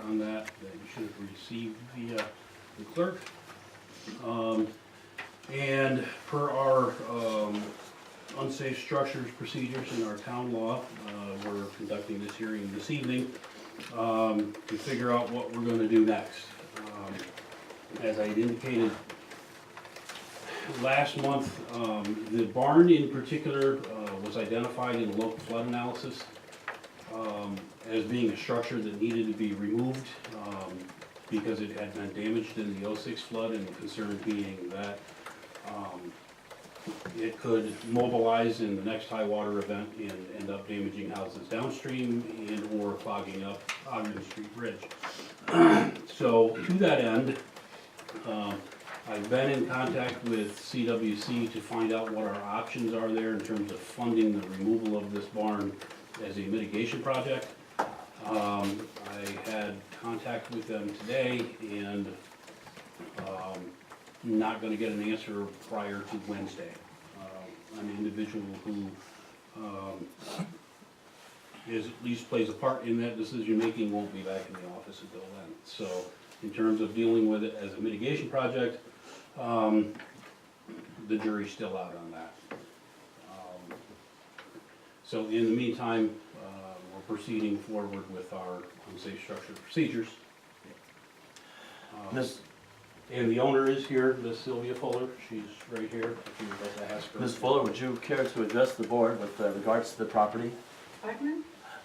on that you should have received via the clerk. And per our unsafe structures procedures in our town law, we're conducting this hearing this evening to figure out what we're going to do next. As I had indicated last month, the barn in particular was identified in a local flood analysis as being a structure that needed to be removed because it had been damaged in the '06 flood, and the concern being that it could mobilize in the next high water event and end up damaging houses downstream and or clogging up Ogden Street Bridge. So to that end, I've been in contact with CWC to find out what our options are there in terms of funding the removal of this barn as a mitigation project. I had contact with them today, and not going to get an answer prior to Wednesday. An individual who at least plays a part in that decision making won't be back in the office until then. So in terms of dealing with it as a mitigation project, the jury's still out on that. So in the meantime, we're proceeding forward with our unsafe structure procedures. And the owner is here, Miss Sylvia Fuller. She's right here. If you would like to ask her. Ms. Fuller, would you care to address the board with regards to the property? Pardon?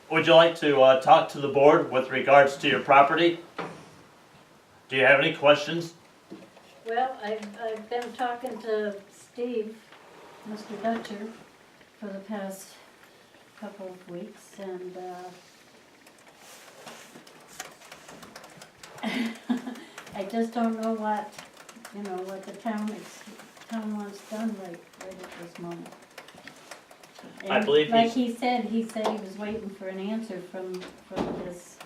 Would you like to talk to the board with regards to your property? Do you have any questions? Well, I've been talking to Steve, Mr. Dutcher, for the past couple of weeks, and I just don't know what, what the town wants done right at this moment. And I believe like he said he was waiting for an answer from this.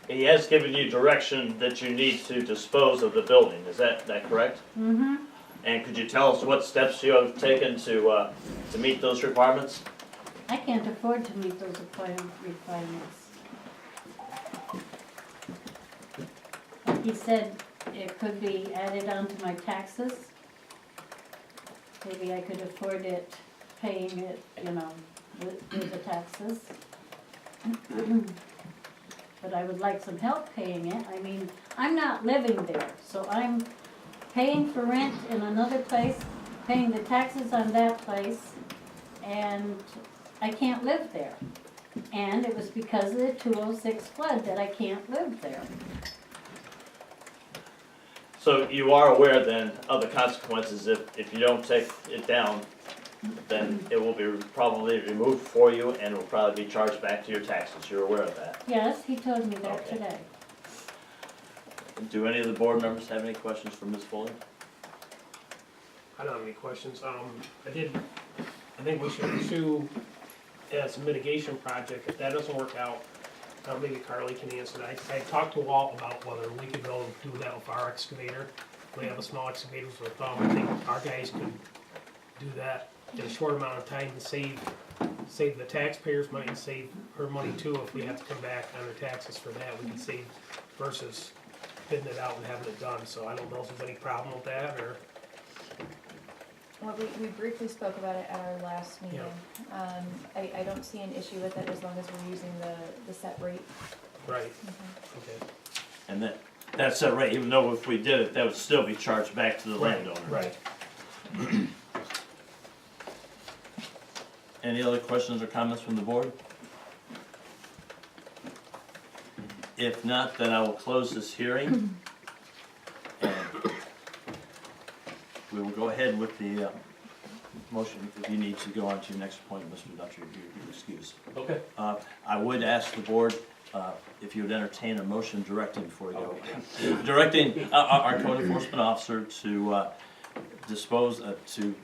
He has given you direction that you need to dispose of the building. Is that correct? Mm-hmm. And could you tell us what steps you have taken to meet those requirements? I can't afford to meet those requirements. He said it could be added onto my taxes. Maybe I could afford it, paying it, with the taxes. But I would like some help paying it. I mean, I'm not living there, so I'm paying for rent in another place, paying the taxes on that place, and I can't live there. And it was because of the 206 flood that I can't live there. So you are aware then of the consequences if you don't take it down, then it will be probably removed for you and will probably be charged back to your taxes. You're aware of that? Yes, he told me that Okay. today. Do any of the board members have any questions for Ms. Fuller? I don't have any questions. I think we should pursue as a mitigation project. If that doesn't work out, maybe Carly can answer that. I talked to Walt about whether we could go do that with our excavator. We have a small excavator with a thumb. I think our guys could do that in a short amount of time and save the taxpayers money and save her money too. If we have to come back on her taxes for that, we can save versus bidding it out and having it done. So I don't know if there's any problem with that or. Well, we briefly spoke about it at our last meeting. I don't see an issue with it as long as we're using the set rate. Right. Mm-hmm. Okay. And that's that right, even though if we did it, that would still be charged back to the landowner. Right. Any other questions or comments from the board? If not, then I will close this hearing. And we will go ahead with the motion. If you need to go on to your next appointment, Mr. Dutcher, you're excused. Okay. I would ask the board if you would entertain a motion directing before we go. Directing our code enforcement officer to to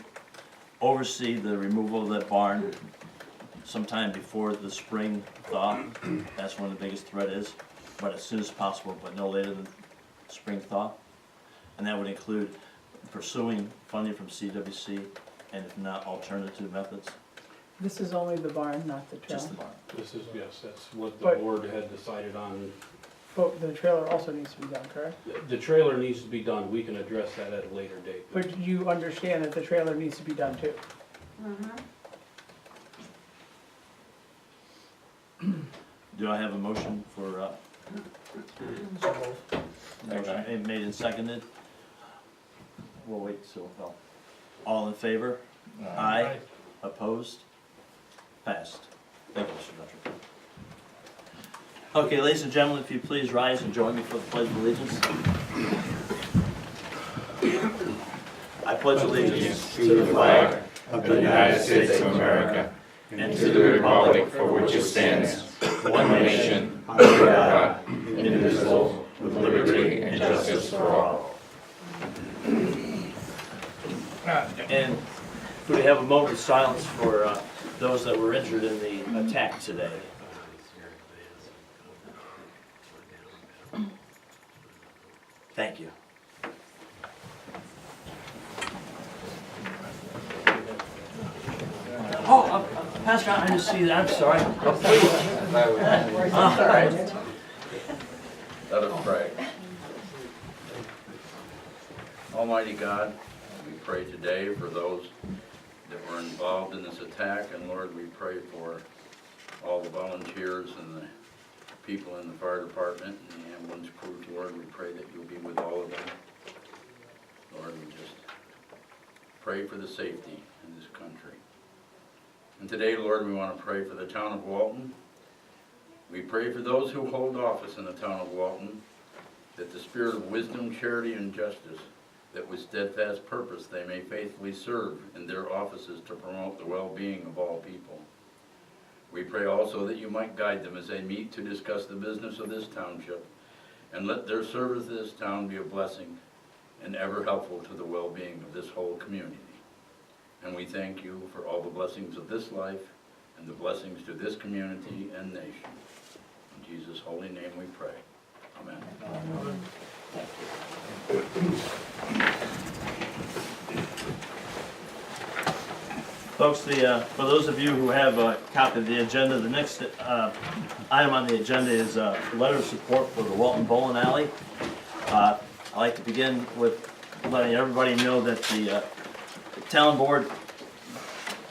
oversee the removal of that barn sometime before the spring thaw. That's when the biggest threat is, but as soon as possible, but no later than spring thaw. And that would include pursuing funding from CWC, and if not, alternative methods. This is only the barn, not the just the trailer. barn. This is, yes, that's what the But- board had decided on. But the trailer also needs to be done, correct? The trailer needs to be done, we can address that at a later date. But you understand that the trailer needs to be done too? Do I have a motion for, motion made and seconded? We'll wait till, well, all in favor? Aye. Opposed? Passed. Thank you, Mr. Guthrie. Okay, ladies and gentlemen, if you please rise and join me for the Pledge of Allegiance. I pledge allegiance to the flag of the United States of America and to the republic for which it stands, one nation, under God, indivisible, with liberty and justice for all. And could we have a moment of silence for those that were injured in the attack today? Thank you. Oh, Pastor, I didn't see that, I'm sorry. Let us pray. Almighty God, we pray today for those that were involved in this attack, and Lord, we pray for all the volunteers and the people in the fire department and the ambulance crews. Lord, we pray that you'll be with all of them. Lord, we just pray for the safety in this country. And today, Lord, we want to pray for the town of Walton. We pray for those who hold office in the town of Walton, that the spirit of wisdom, charity, and justice, that with steadfast purpose they may faithfully serve in their offices to promote the well-being of all people. We pray also that you might guide them as they meet to discuss the business of this township, and let their service to this town be a blessing and ever helpful to the well-being of this whole community. And we thank you for all the blessings of this life and the blessings to this community and nation. In Jesus' holy name we pray. Amen. Folks, for those of you who have a copy of the agenda, the next item on the agenda is a letter of support for the Walton Bowling Alley. I'd like to begin with letting everybody know that the town board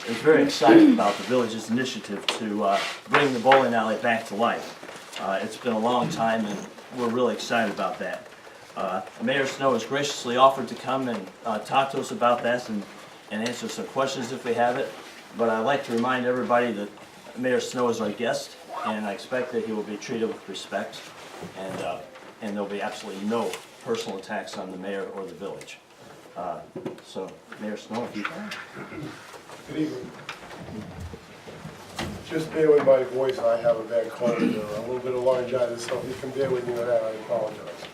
is very excited about the village's initiative to bring the bowling alley back to life. It's been a long time, and we're really excited about that. Mayor Snow has graciously offered to come and talk to us about that and answer some questions if we have it. But I'd like to remind everybody that Mayor Snow is our guest, and I expect that he will be treated with respect, and there'll be absolutely no personal attacks on the mayor or the village. So, Mayor Snow, if you can. Good evening. Just bear with my voice, I have a bad cold, a little bit of laryngitis, so if you can bear with me with that, I apologize.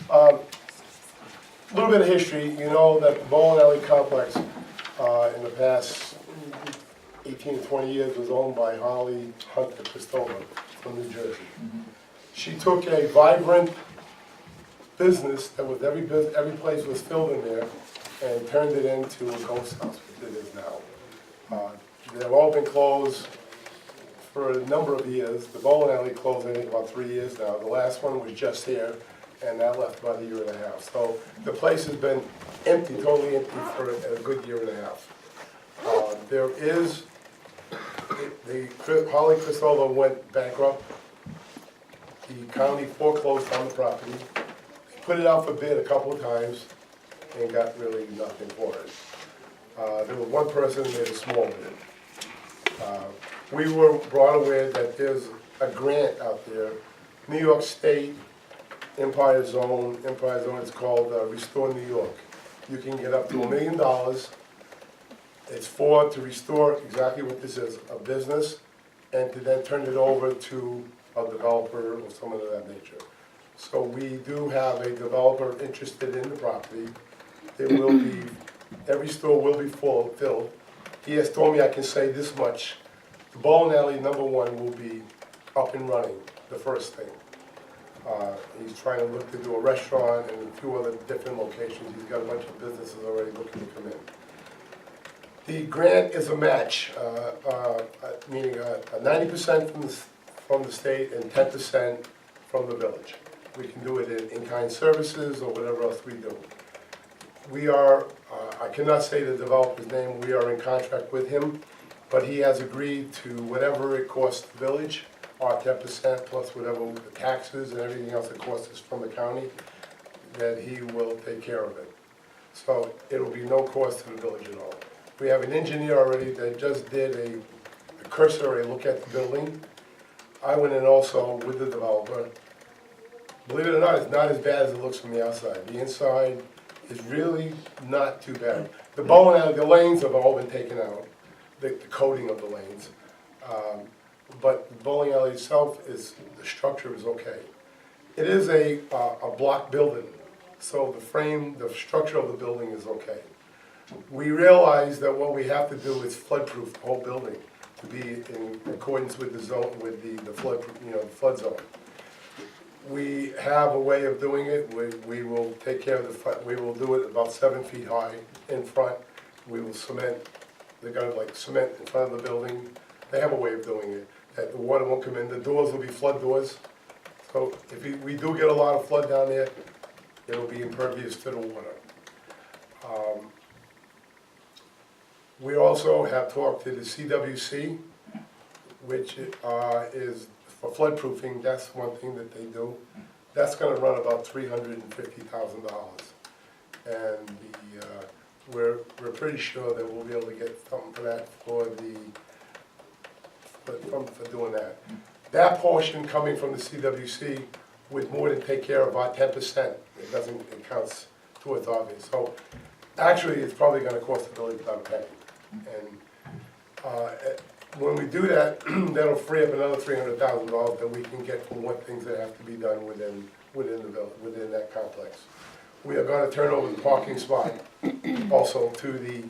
A little bit of history, you know that the bowling alley complex in the past 18 to 20 years was owned by Holly Hunter Christova from New Jersey. She took a vibrant business that was every place was filled in there and turned it into a ghost house, which it is now. They've all been closed for a number of years. The bowling alley closed, I think, about 3 years now. The last one was just here, and that left about a year and a half. So the place has been empty, totally empty for a good year and a half. There is, Holly Christova went bankrupt. The county foreclosed on the property. They put it out for bid a couple of times and got really nothing for it. There was one person who made a small bid. We were brought aware that there's a grant out there, New York State, Empire Zone, it's called Restore New York. You can get up to $1 million. It's to restore exactly what this is, a business, and to then turn it over to a developer or someone of that nature. So we do have a developer interested in the property. There will be, every store will be filled. He has told me I can say this much. The bowling alley #1 will be up and running, the first thing. He's trying to look to do a restaurant and a few other different locations. He's got a bunch of businesses already looking to come in. The grant is a match, meaning 90% from the state and 10% from the village. We can do it in kind services or whatever else we do. We are, I cannot say the developer's name, we are in contract with him, but he has agreed to whatever it costs the village, our 10% plus whatever the taxes and everything else that costs us from the county, that he will take care of it. So it'll be no cost to the village at all. We have an engineer already that just did a cursory look at the building. I went in also with the developer. Believe it or not, it's not as bad as it looks from the outside. The inside is really not too bad. The bowling alley, the lanes have all been taken out, the coating of the lanes. But the bowling alley itself the structure is okay. It is a block building, so the structure of the building is okay. We realize that what we have to do is flood-proof the whole building to be in accordance with the zone, with the flood, flood zone. We have a way of doing it. We will take care of the front. We will do it about 7 feet high in front. We will cement. They're gonna like cement in front of the building. They have a way of doing it that the water won't come in. The doors will be flood doors. So if we do get a lot of flood down there, it'll be impervious to the water. We also have talked to the CWC, which is for flood proofing. That's one thing that they do. That's going to run about $350,000, and we're pretty sure that we'll be able to get something for that for doing that. That portion coming from the CWC would more than take care of our 10%. It counts towards obvious. So actually, it's probably going to cost the village about a penny. And when we do that, that'll free up another $300,000 that we can get for what things that have to be done within that complex. We are going to turn over the parking spot also to the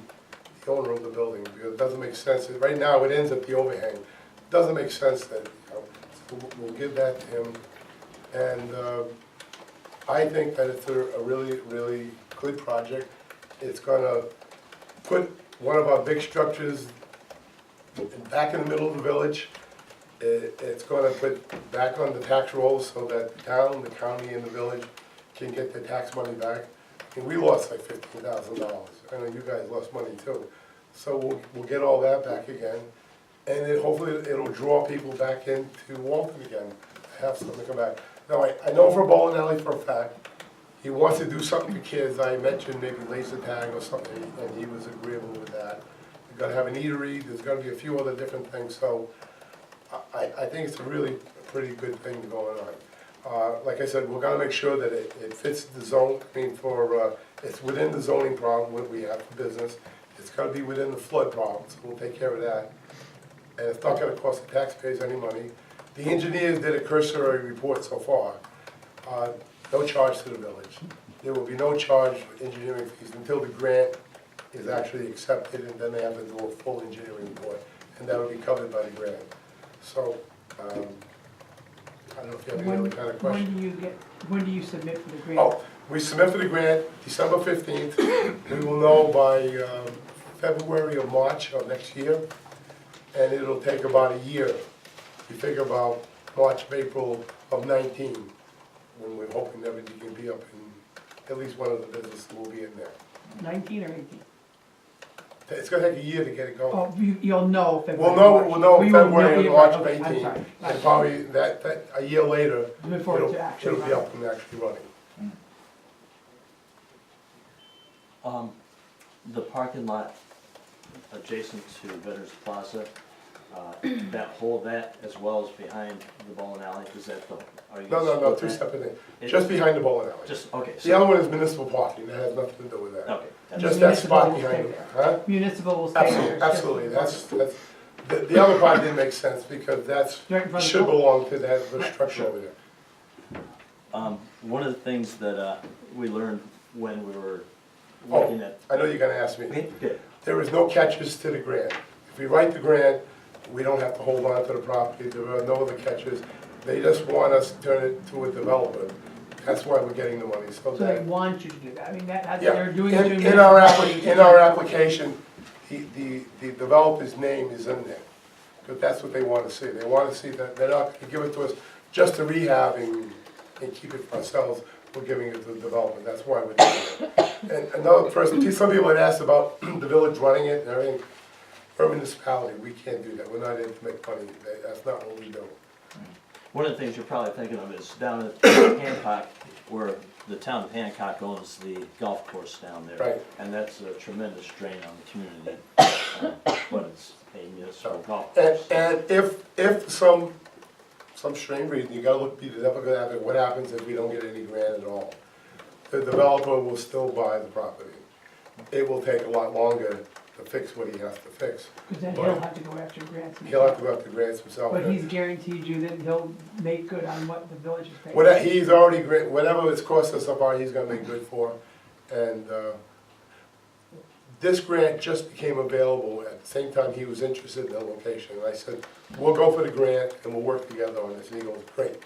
owner of the building, because it doesn't make sense. Right now, it ends at the overhang. It doesn't make sense that, so we'll give that to him. And I think that it's a really, really good project. It's going to put one of our big structures back in the middle of the village. It's going to put back on the tax rolls so that the town, the county, and the village can get their tax money back. And we lost like $15,000. I know you guys lost money too. So we'll get all that back again. And hopefully it'll draw people back into Walton again, to have something come back. Now, I know for bowling alley for a fact, he wants to do something for kids. I mentioned maybe laser tag or something, and he was agreeable with that. We're gonna have an eatery, there's gonna be a few other different things, so I think it's a really pretty good thing going on. Like I said, we're gonna make sure that it fits the zone. I mean, it's within the zoning problem what we have for business. It's gotta be within the flood problem, so we'll take care of that. And it's not gonna cost the taxpayers any money. The engineers did a cursory report so far. No charge to the village. There will be no charge for engineering fees until the grant is actually accepted, and then they have to do a full engineering report, and that will be covered by the grant. So, I don't know if you have any other kind of question. When do you submit for the grant? Oh, we submit for the grant December 15th. We will know by February or March of next year, and it'll take about a year. We figure about March, April of 19, when we're hoping that everything can be up in, at least one of the businesses will be in there. 19 or 18? It's gonna take a year to get it going. Oh, you'll know We'll February. know We won't February know or March of okay, I'm 18. sorry. And probably that a year later, Before it's actually it'll be up and actually running. The parking lot adjacent to Veterans Plaza, that as well as behind the bowling alley, is that are you? No, two separate things. Just behind the bowling alley. Just, okay. The other one is municipal parking, that has nothing to do with that. Okay. Just that spot Municipal will behind stay it, huh? Municipal will stay there. Absolutely, that's, the other part didn't make sense, because Right in front of should the pool. belong to the structure over there. One of the things that we learned when we were Oh, looking at. I know you're gonna ask me. Okay. There is no catches to the grant. If we write the grant, we don't have to hold on to the property, there are no other catches. They just want us to turn it to a developer. That's why we're getting the money, so So they that, want you to do that. I mean, yeah. they're doing it to In our application, the developer's name is in there. Because that's what they want to see. They want to see that they're not going to give it to us just to rehab and keep it for ourselves. We're giving it to the developer. That's why we're doing it. And another person, some people had asked about the village running it and everything. We're a municipality. We can't do that. We're not in to make money. That's not what we do. One of the things you're probably thinking of is down at Hancock, where the town of Hancock owns the golf course down there. Right. And that's a tremendous drain on the community, but it's a municipal golf course. And if some strange reason, you gotta look, you're never gonna have it, what happens if we don't get any grant at all? The developer will still buy the property. It will take a lot longer to fix what he has to fix. Because then he'll have to go after grants. He'll have to go after grants himself. But he's guaranteed you that he'll make good on what the village is paying. Whatever, he's already, whatever it's cost us so far, he's gonna make good for. And, this grant just became available at the same time he was interested in the location. And I said, we'll go for the grant and we'll work together on this. And he goes, great.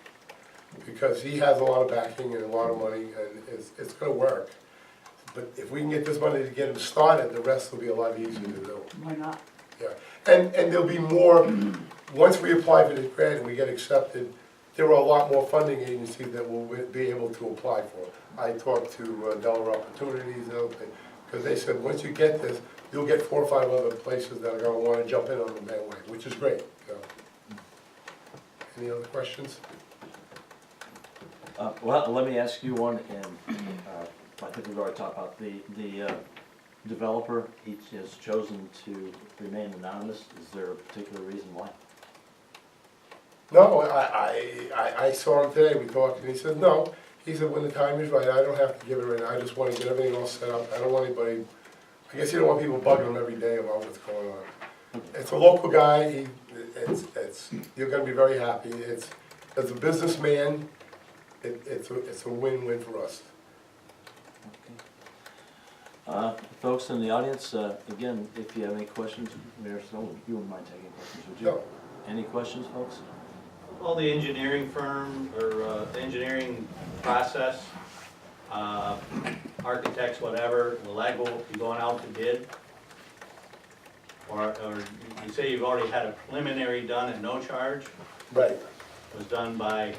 Because he has a lot of backing and a lot of money and it's gonna work. But if we can get this money to get him started, the rest will be a lot easier to do. Why not? Yeah, and there'll be more, once we apply for this grant and we get accepted, there are a lot more funding agencies that will be able to apply for. I talked to Dollar Opportunities, because they said, once you get this, you'll get 4 or 5 other places that are gonna wanna jump in on the bandwagon, which is great, so. Any other questions? Well, let me ask you one, and I think we've already talked about the developer. He has chosen to remain anonymous. Is there a particular reason why? No, I saw him today, we talked, and he said, no. He said, when the time is right, I don't have to give it right now, I just wanna get everything all set up. I don't want anybody, I guess you don't want people bugging him every day about what's going on. It's a local guy, you're gonna be very happy. As a businessman, it's a win-win for us. Folks in the audience, again, if you have any questions, Mayor Snow, you wouldn't mind taking questions, would you? No. Any questions, folks? Well, the engineering firm, or the engineering process, architects, whatever, will that be going out to bid? Or you say you've already had a preliminary done at no charge? Right, It was done by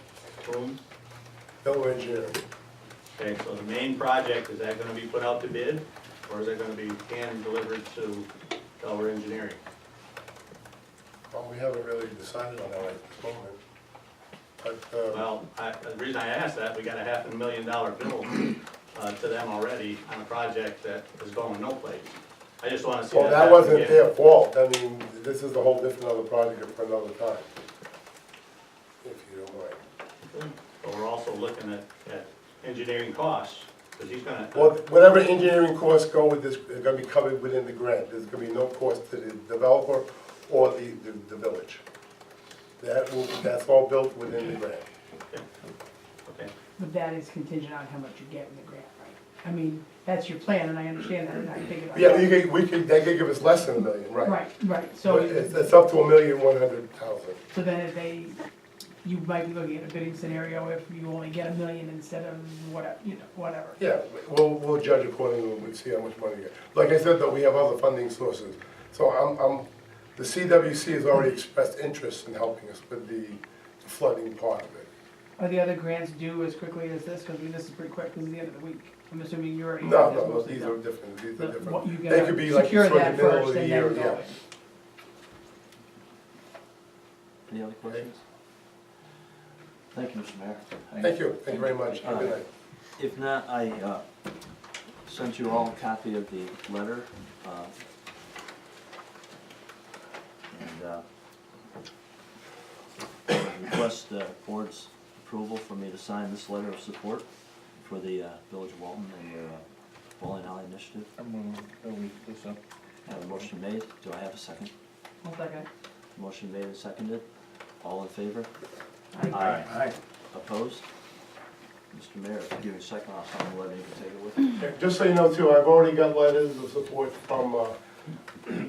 whom? Delaware Engineering. Okay, so the main project, is that gonna be put out to bid? Or is it gonna be hand delivered to Delaware Engineering? Well, we haven't really decided on that at this moment. But, Well, the reason I asked that, we got a $500,000 bill to them already on a project that is going no place. I just wanna see that. well, that happen wasn't again. their fault, I mean, this is a whole different other project for another time. If you don't mind. But we're also looking at engineering costs, because he's gonna. Well, whatever engineering costs go with this, are gonna be covered within the grant. There's gonna be no cost to the developer or the village. That's all built within the grant. Okay. But that is contingent on how much you get in the grant, right? I mean, that's your plan, and I understand that, and I figured. Yeah, they could give us less than $1 million, right? Right, But so, it's up to $1,100,000. so then if you might be looking at a bidding scenario if you only get $1 million instead of whatever. Yeah, we'll judge accordingly, we'll see how much money we get. Like I said, though, we have other funding sources. So the CWC has already expressed interest in helping us with the flooding part of it. Are the other grants due as quickly as this? Because this is pretty quick, this is the end of the week. I'm assuming you already. No, have this no, mostly these done. are different, these are But what you different. They could be gotta like secure toward the that middle first of the and year, then yeah. go in. Any other questions? Thank you, Mr. Mayor. Thank you very much. Have a good night. If not, I sent you all a copy of the letter. Request the board's approval for me to sign this letter of support for the Village of Walton and their bowling alley initiative. I have a motion made. Do I have a second? One second. Motion made and seconded. All in favor? Aye. Opposed? Mr. Mayor, if you give me a second, I'll sign the letter, you can take it with you. Yeah, just so you know too, I've already got letters of support from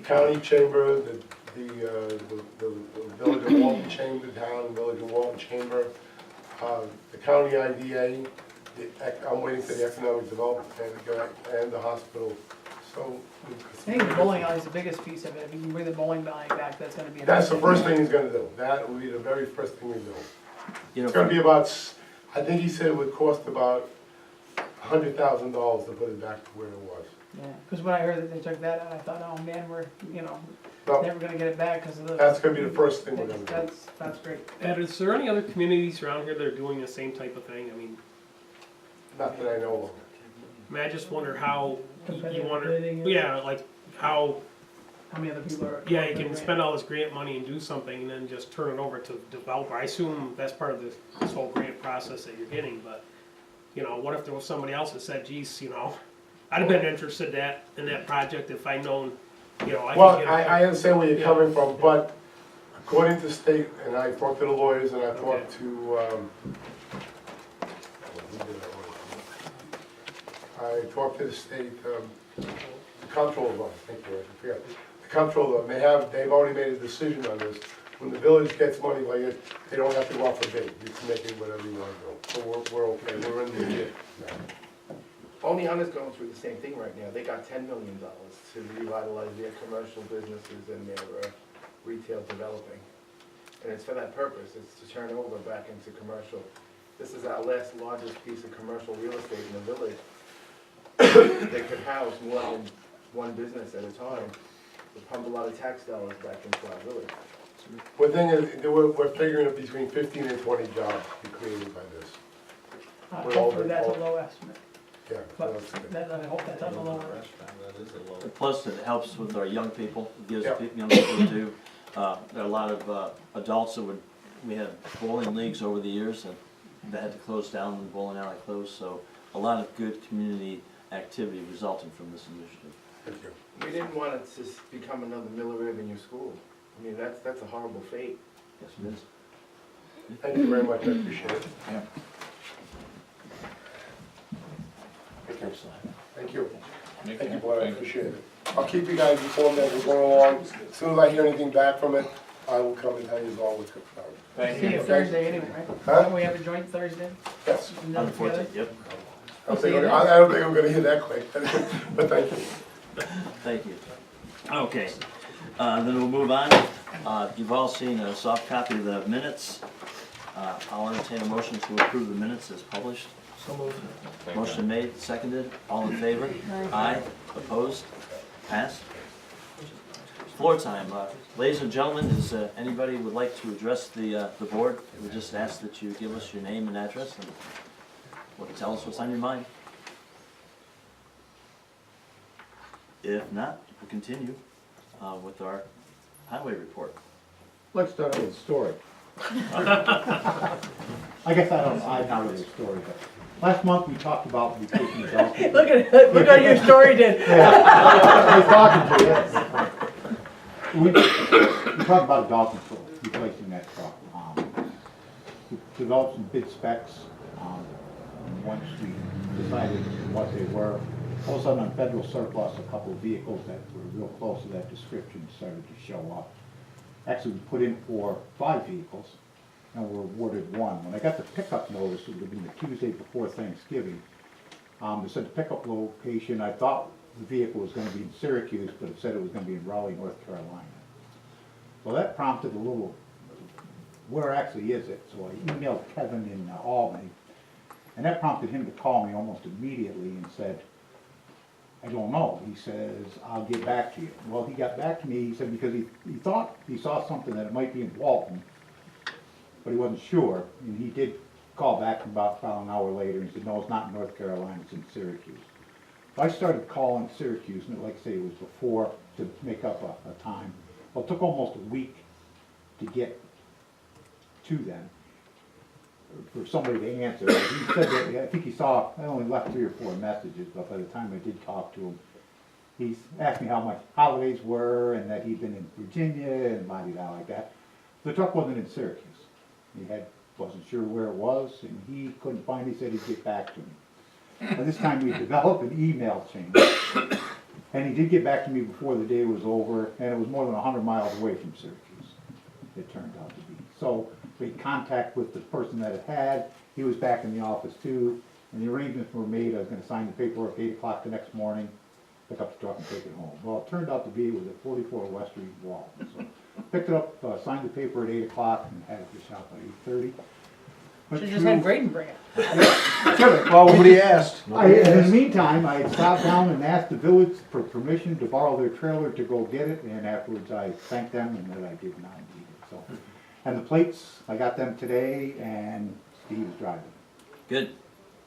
county chamber, the Village of Walton Chamber, town, Village of Walton Chamber, the county IDA, I'm waiting for the economic development plan to go, and the hospital. So So. I think the bowling alley is the biggest piece of it. If you can bring the bowling alley back, that's gonna be. That's the first thing he's gonna do. That will be the very first thing we do. You It's gonna know, be about, I think he said it would cost about $100,000 to put it back to where it was. Yeah, cause when I heard that they took that out, I thought, oh man, we're, So never gonna get it back because of the. that's gonna be the first thing we're gonna do. That's great. Ed, is there any other communities around here that are doing the same type of thing? I mean, Not that I know of. I just wonder how you Competitive wonder, bidding. yeah, like how, How many other people are? yeah, you can spend all this grant money and do something and then just turn it over to the developer. I assume that's part of this whole grant process that you're getting, but, what if there was somebody else that said, geez, I'd have been interested in that project if I'd known, I could Well, get it. I understand where you're Yeah. coming from, but according to state, and I talked to the lawyers and I talked to, I talked to the state, comptroller, thank you, I forgot. The comptroller, they've already made a decision on this. When the village gets money like it, they don't have to go out for bid, you can make it whatever you want to do. So we're okay, we're in the bid now. Oneonta's going through the same thing right now. They got $10 million to revitalize their commercial businesses and their retail developing. And it's for that purpose, it's to turn over back into commercial. This is our last largest piece of commercial real estate in the village. They could house more than one business at a time. We pump a lot of tax dollars back into our village. One thing is, we're figuring it between 15 and 20 jobs to be created by this. Hopefully that's a low estimate, Yeah. but that's good. I hope that's on the lower end. plus it helps with our young people, it gives Yeah. young people too. There are a lot of adults we had bowling leagues over the years and that had to close down when the bowling alley closed, so a lot of good community activity resulting from this initiative. Thank you. We didn't want it to become another Miller Avenue school. I mean, that's a horrible fate. Yes, it is. Thank you very much, I appreciate it. Excellent. Thank you. Thank you, boy, I appreciate it. I'll keep you guys informed as we're going along. As soon as I hear anything back from it, I will come and tell you all what's going on. See you Thursday anyway, right? Huh? Don't we have a joint Thursday? Yes. And On then the together? 14th, yep. I don't think I'm gonna hear that quick, but thank you. Thank you. Okay, then we'll move on. You've all seen a soft copy of the minutes. I'll entertain a motion to approve the minutes as published. So moved. Motion made, seconded, all in favor? Aye. Opposed? Passed. Floor time. Ladies and gentlemen, is anybody would like to address the board? We just ask that you give us your name and address and tell us what's on your mind. If not, we'll continue with our highway report. Let's start with a story. I guess I'm not really a story, but last month we talked about replacing the Dolphin. Look what your story did. I was talking to you. We talked about a Dolphin truck, replacing that truck. We developed some bid specs. And once we decided what they were, all of a sudden on federal surplus, a couple of vehicles that were real close to that description started to show up. Actually, we put in for 5 vehicles and were awarded 1. When I got the pickup notice, it would have been the Tuesday before Thanksgiving. It said the pickup location, I thought the vehicle was going to be in Syracuse, but it said it was going to be in Raleigh, North Carolina. So that prompted a little, where actually is it? So I emailed Kevin in Albany, and that prompted him to call me almost immediately and said, I don't know. He says, I'll get back to you. Well, he got back to me, he said, because he thought he saw something that it might be in Walton, but he wasn't sure. And he did call back about an hour later and said, no, it's not in North Carolina, it's in Syracuse. So I started calling Syracuse, and like I say, it was before to make up a time. Well, it took almost a week to get to them, for somebody to answer. He said that, I think he saw, I only left 3 or 4 messages, but by the time I did talk to him, he asked me how my holidays were and that he'd been in Virginia and blah-de-da like that. The truck wasn't in Syracuse. He wasn't sure where it was, and he couldn't find it. He said he'd get back to me. And this time we developed an email chain. And he did get back to me before the day was over, and it was more than 100 miles away from Syracuse, it turned out to be. So made contact with the person that it had. He was back in the office too, and the arrangements were made. I was going to sign the paperwork at 8 o'clock the next morning, pick up the truck and take it home. Well, it turned out to be, it was at 44 West Street, Walton. So picked it up, signed the paper at 8 o'clock and had it to shop by 8:30. Should've just had Graydon bring it. Well, Nobody asked. in the meantime, I had stopped down and asked the village for permission to borrow their trailer to go get it, and afterwards I thanked them and that I did not need it, so. And the plates, I got them today, and Steve is driving. Good,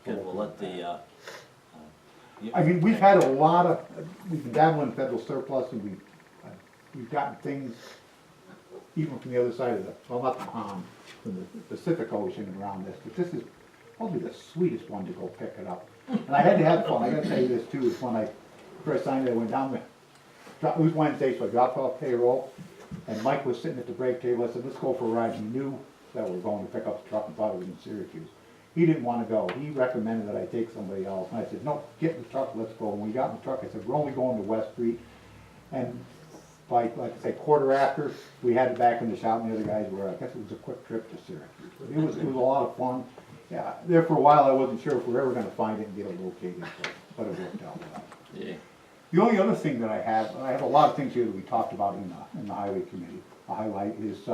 good, we'll let the, I mean, we've had a lot of, we've been dabbling in federal surplus, and we've gotten things, even from the other side of the, well, not the pond, from the Pacific Ocean around this, but this is probably the sweetest one to go pick it up. And I had to have fun, I gotta tell you this too, is when I first signed it, I went down there, it was Wednesday, so I dropped off payroll, and Mike was sitting at the break table, I said, let's go for a ride. He knew that we were going to pick up the truck and thought it was in Syracuse. He didn't wanna go, he recommended that I take somebody else, and I said, no, get in the truck, let's go. When we got in the truck, I said, we're only going to West Street, and like I say, quarter after, we had it back in the shop, and the other guys were, I guess it was a quick trip to Syracuse. It was a lot of fun. Yeah, there for a while, I wasn't sure if we were ever gonna find it and get it located, but it worked out well. yeah, The only other thing that I have a lot of things here that we talked about in the highway committee. A highlight is,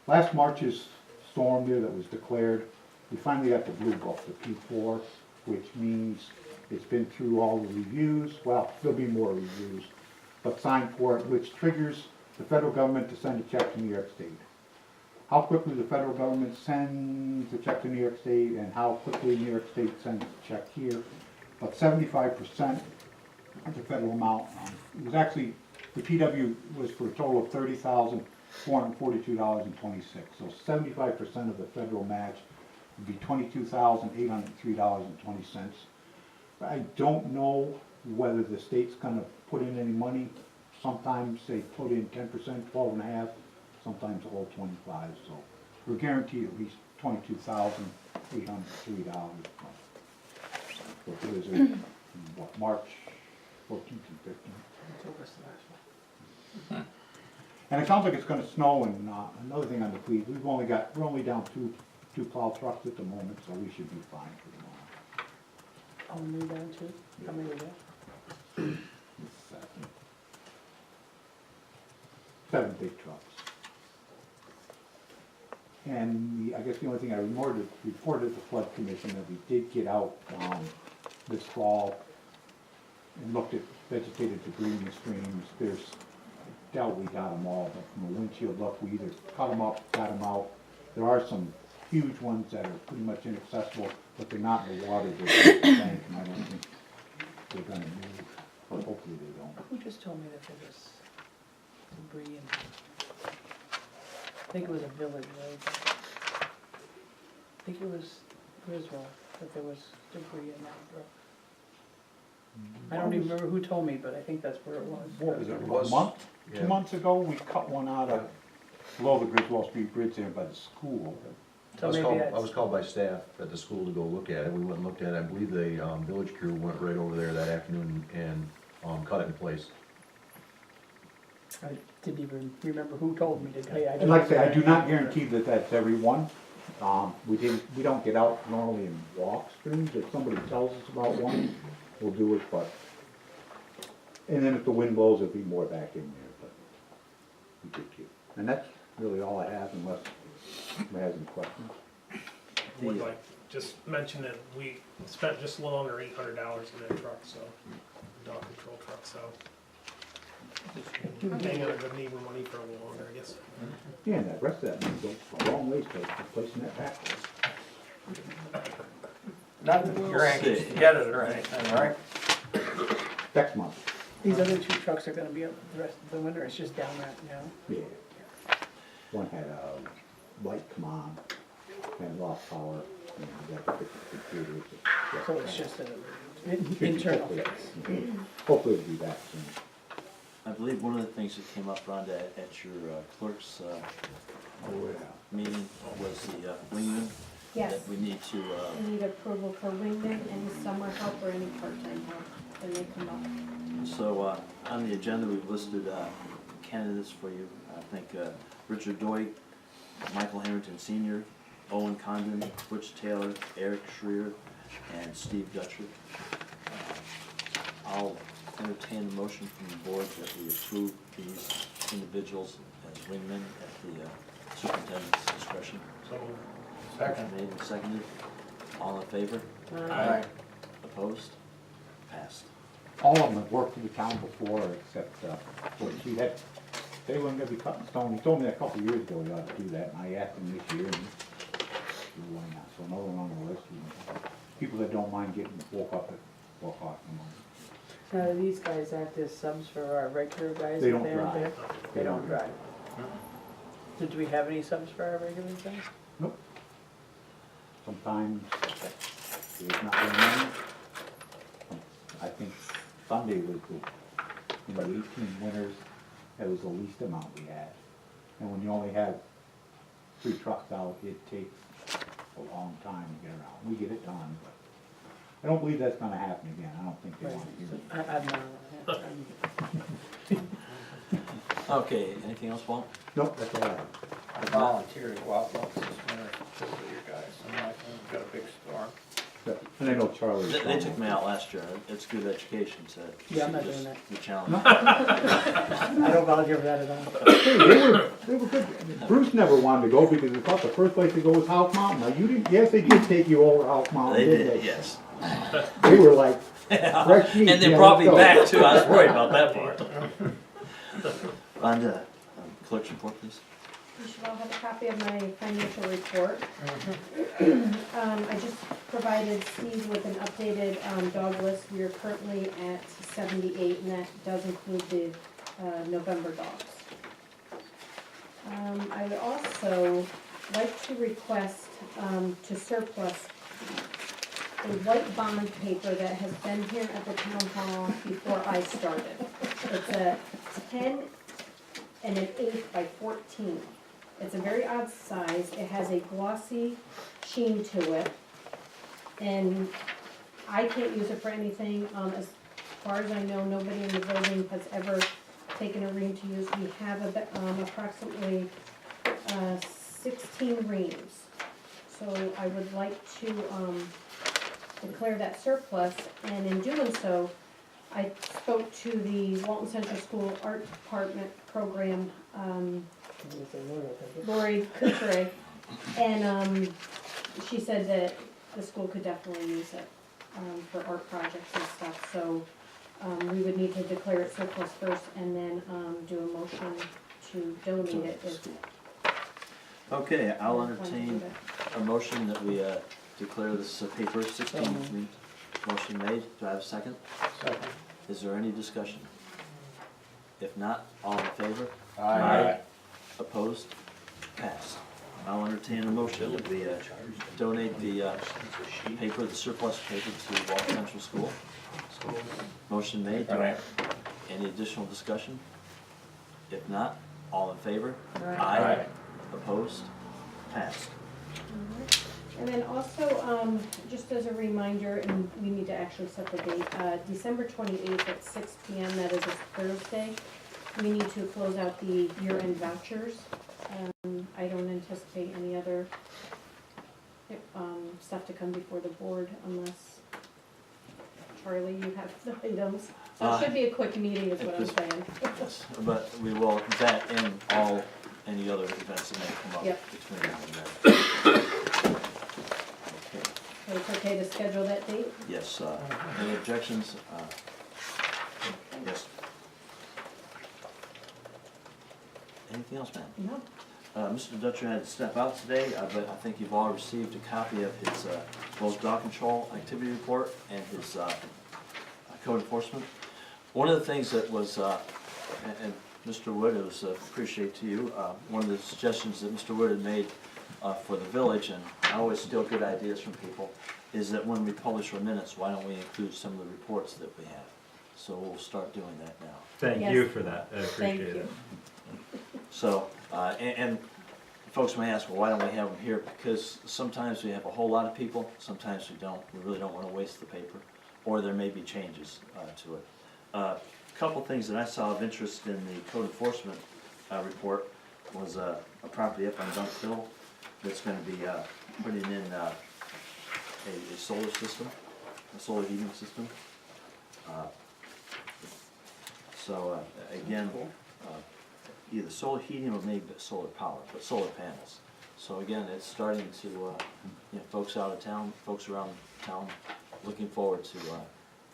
last March's storm there that was declared, we finally got the blue book, the P4, which means it's been through all the reviews, well, there'll be more reviews, but signed for it, which triggers the federal government to send a check to New York State. How quickly the federal government sends a check to New York State and how quickly New York State sends a check here, but 75% of the federal amount, it was actually, the PW was for a total of $30,442.26, so 75% of the federal match would be $22,803.20. I don't know whether the state's gonna put in any money. Sometimes they put in 10%, 12.5, sometimes all 25, so we're guaranteed at least $22,803. So it was in, what, March 14th and 15th. And it sounds like it's gonna snow, and another thing on the fleet, we're only down two plow trucks at the moment, so we should be fine for tomorrow. Oh, we moved down too? How many were there? 7 big trucks. And I guess the only thing I reported to the flood commission that we did get out this fall and looked at vegetated debris in the streams. I doubt we got them all, but from a windshield look, we either cut them up, got them out. There are some huge ones that are pretty much inaccessible, but they're not in the water, they're in the bank, and I don't think they're gonna move, or hopefully they don't. Who just told me that there was debris in, I think it was a village road. I think it was Griswold, that there was debris in that brook. I don't even remember who told me, but I think that's where it was. What was it, a month? 2 months ago, we cut one out of below the Griswold Street Bridge there by the school. So maybe I that's, was called by staff at the school to go look at it. We went and looked at it. I believe the village crew went right over there that afternoon and cut it in place. I didn't even remember who told me to tell you. And like I say, I do not guarantee that that's every one. We don't get out normally and walk streams. If somebody tells us about one, we'll do it, but, and then if the wind blows, there'll be more back in there, but we did keep. And that's really all I have, unless anybody has any questions. Would like just mention that we spent just a little under $800 in that truck, so, dog control truck, so. Hang on to neighbor money for a little longer, I guess. Yeah, and that rest of that money goes a long ways to replacing that back. Not that you're anxious to get it or anything, right? Next month, These other two trucks are gonna be up the rest of the winter, it's just down right now. yeah. One had a light come on and lost power, and we had to fix the computer. So it's just an internal fix. Hopefully it'll be back soon. I believe one of the things that came up, Rhonda, at your clerk's meeting was the wingman. Yes, That we need to, I need approval for wingman, any summer help or any part-time help when they come up. so on the agenda, we've listed candidates for you. I think Richard Doig, Michael Harrington Sr., Owen Condon, Butch Taylor, Eric Schreier, and Steve Dutcher. I'll entertain a motion from the board that we approve these individuals as wingmen at the superintendent's discretion. So, Second. Made and seconded. All in favor? Aye. Opposed? Passed. All of them have worked for the town before, except, he had, they weren't gonna be cutting stone. He told me that a couple of years ago he ought to do that, and I asked him this year, and he why not? So another one on the list, people that don't mind getting woke up at 4 o'clock in the morning. Now, these guys act as subs for our regular guys? They if don't aren't drive. there? They don't drive. Did we have any subs for our regular guys? Nope. Sometimes there's not very many. I think Sunday was the, 18 winners, that was the least amount we had. And when you only have 3 trucks out, it takes a long time to get around. We get it done, but I don't believe that's gonna happen again. I don't think they want to hear it. I'm not. Okay, anything else, Walt? Nope, that's all I have. I volunteered to go out once this winter to visit you guys, and I got a big storm. And I know Charlie. They took me out last year. It's good education, so. Yeah, I'm not doing that. The challenge. I don't volunteer for that at all. Hey, they were good. Bruce never wanted to go because he thought the first place to go was House Mountain. Now, you didn't, yes, they did take you over House Mountain, They didn't did, they? yes. They were like, fresh meat. And they yeah, brought me let's go. back too. I was worried about that part. And, clerk's report, please. You should all have a copy of my financial report. I just provided Steve with an updated dog list. We are currently at 78, and that does include the November dogs. I would also like to request to surplus a white bond paper that has been here at the town hall before I started. It's a 10 and an 8 by 14. It's a very odd size. It has a glossy sheen to it. And I can't use it for anything. As far as I know, nobody in the building has ever taken a ream to use. We have approximately 16 reams. So I would like to declare that surplus, and in doing so, I spoke to the Walton Central School Art Department program, Lori Couture, and she said that the school could definitely use it for art projects and stuff. So we would need to declare it surplus first, and then do a motion to donate it. Okay, I'll entertain a motion that we declare this paper 16. Motion made. Do I have a second? Second. Is there any discussion? If not, all in favor? Aye. Opposed? Passed. I'll entertain a motion that we donate the paper, the surplus paper to Walton Central School. Motion made. Do I have any additional discussion? If not, all in favor? Aye. Opposed? Passed. And then also, just as a reminder, and we need to actually set the date, December 28th at 6 p.m., that is a Thursday, we need to close out the year-end vouchers. I don't anticipate any other stuff to come before the board unless, Charlie, you have the items. So it should be a quick meeting is what I'm saying. Yes, but we will, that and any other events that may come up Yep. between now and then. Okay, So it's okay to schedule that date? yes, any objections? Yes. Anything else, ma'am? No. Mr. Dutcher had to step out today, but I think you've all received a copy of his most dog control activity report and his code enforcement. One of the things that was, and Mr. Wood, it was appreciate to you, one of the suggestions that Mr. Wood had made for the village, and I always steal good ideas from people, is that when we publish our minutes, why don't we include some of the reports that we have? So we'll start doing that now. Thank you for that. I appreciate it. So, and folks may ask, well, why don't we have them here? Because sometimes we have a whole lot of people, sometimes we don't. We really don't want to waste the paper, or there may be changes to it. A couple things that I saw of interest in the code enforcement report was a property up on Dunk Hill that's going to be putting in a solar system, a solar heating system. So, again, either solar heating or maybe solar power, but solar panels. So again, it's starting to, folks out of town, folks around town, looking forward to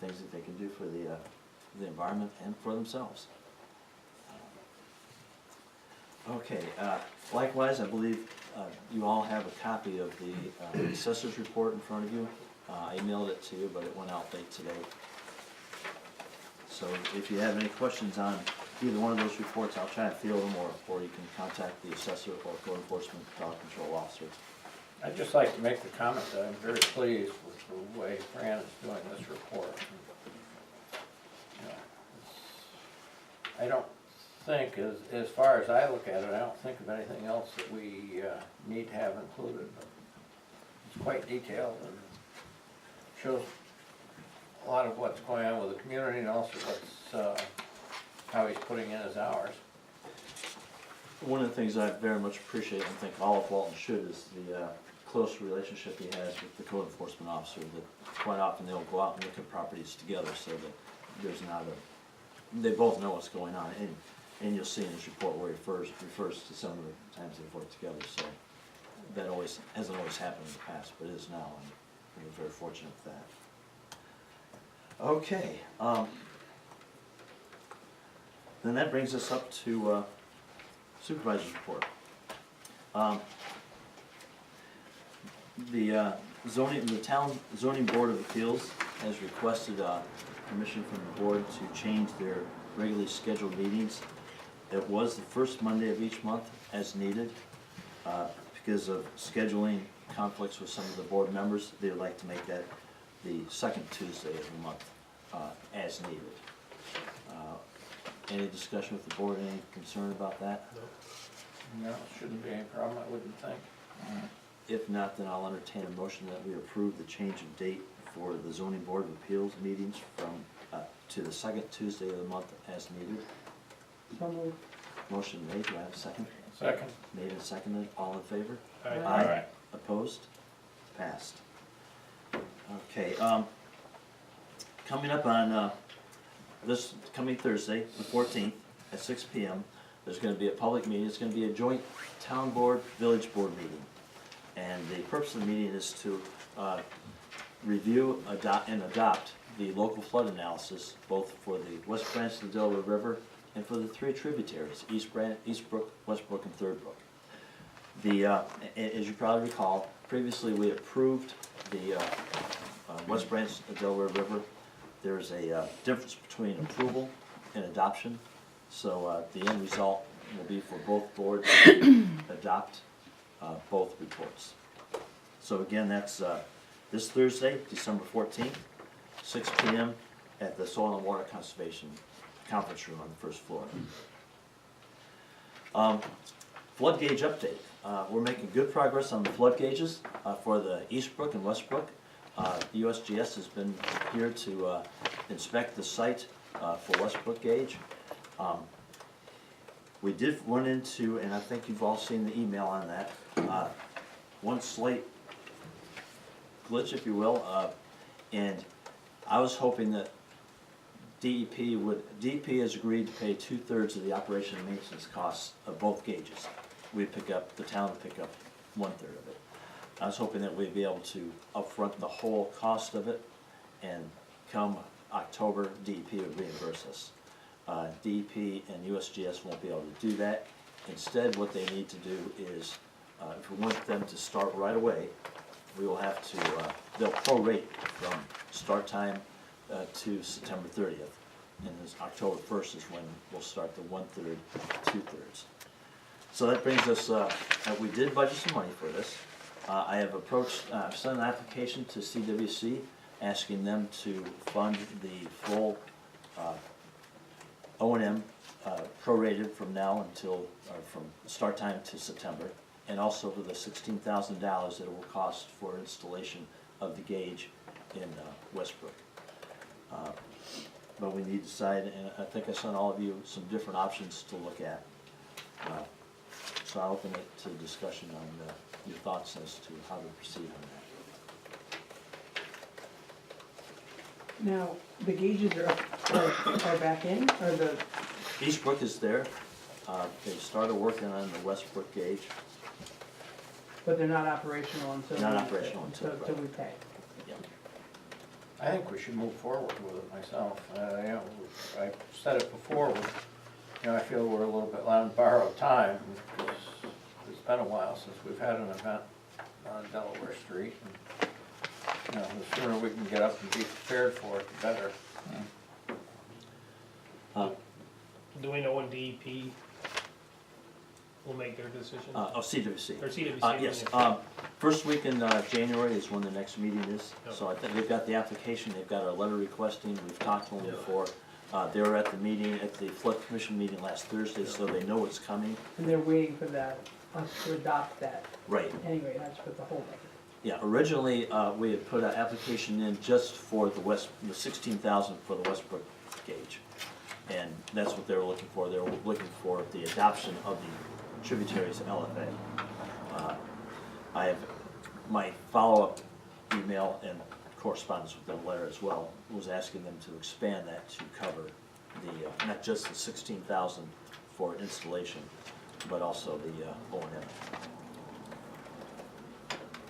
things that they can do for the environment and for themselves. Okay, likewise, I believe you all have a copy of the assessor's report in front of you. I emailed it to you, but it went out late today. So if you have any questions on either one of those reports, I'll try and field them, or you can contact the assessor or code enforcement dog control officer. I'd just like to make the comment that I'm very pleased with the way Fran is doing this report. You know, I don't think, as far as I look at it, I don't think of anything else that we need to have included. But it's quite detailed and shows a lot of what's going on with the community and also what's how he's putting in his hours. One of the things I very much appreciate, and think all of Walton should, is the close relationship he has with the code enforcement officer. That quite often they'll go out and look at properties together, so that there's not they both know what's going on. And you'll see in his report where he refers to some of the times they've worked together. So that hasn't always happened in the past, but it is now, and we're very fortunate for that. Okay, then that brings us up to supervisor's report. The town zoning board of appeals has requested permission from the board to change their regularly scheduled meetings. It was the first Monday of each month as needed. Because of scheduling conflicts with some of the board members, they would like to make that the second Tuesday of the month as needed. Any discussion with the board, any concern about that? No, it shouldn't be any problem, I wouldn't think. If not, then I'll entertain a motion that we approve the change of date for the zoning board of appeals meetings from to the second Tuesday of the month as needed. So moved. Motion made, do I have a second? Second. Made and seconded, all in favor? Aye. Opposed? Passed. Okay, coming up on this coming Thursday, the 14th, at 6 p.m., there's going to be a public meeting. It's going to be a joint town board, village board meeting. And the purpose of the meeting is to review, adopt the local flood analysis, both for the West Branch of the Delaware River and for the three tributaries, East Brook, West Brook, and Third Brook. As you probably recall, previously we approved the West Branch of the Delaware River. There's a difference between approval and adoption, so the end result will be for both boards to adopt both reports. So again, that's this Thursday, December 14th, 6 p.m. at the Soil and Water Conservation Conference Room on the first floor. Flood gauge update. We're making good progress on the flood gauges for the East Brook and West Brook. USGS has been here to inspect the site for West Brook gauge. We did run into, and I think you've all seen the email on that, one slight glitch, if you will, and I was hoping that DEP has agreed to pay 2/3 of the operation and maintenance costs of both gauges. The town would pick up 1/3 of it. I was hoping that we'd be able to upfront the whole cost of it, and come October, DEP would reimburse us. DEP and USGS won't be able to do that. Instead, what they need to do is, if we want them to start right away, we will have to, they'll prorate from start time to September 30th. And this October 1st is when we'll start the 1/3, 2/3. So that brings us, we did budget some money for this. I have I've sent an application to CWC asking them to fund the full O&M prorated from now until, from start time to September, and also for the $16,000 that it will cost for installation of the gauge in Westbrook. But we need to decide, and I think I sent all of you some different options to look at. So I'll open it to discussion on your thoughts as to how to proceed on that. Now, the gauges are up, are back in, or the, Eastbrook is there. They started working on the Westbrook gauge. but they're not operational until. Not we- operational until- Until we pay. I think we should move forward with it myself. You know, I said it before, you know, I feel we're a little bit on borrowed time, because it's been a while since we've had an event on Delaware Street. And, you know, the sooner we can get up and be prepared for it, the better. Do we know when DEP will make their decision? CWC. Or CWC? Yes, first week in January is when the next meeting is. So I think they've got the application, they've got our letter requesting, we've talked to them before. They were at the meeting, at the flood commission meeting last Thursday, so they know it's coming. And they're waiting for that, us to adopt that. Right. Anyway, that's what the whole. Yeah, originally, we had put an application in just for the 16,000 for the Westbrook gauge. And that's what they were looking for. They were looking for the adoption of the tributaries LFA. I have, my follow-up email and correspondence with them letter as well, was asking them to expand that to cover the, not just the 16,000 for installation, but also the O&M.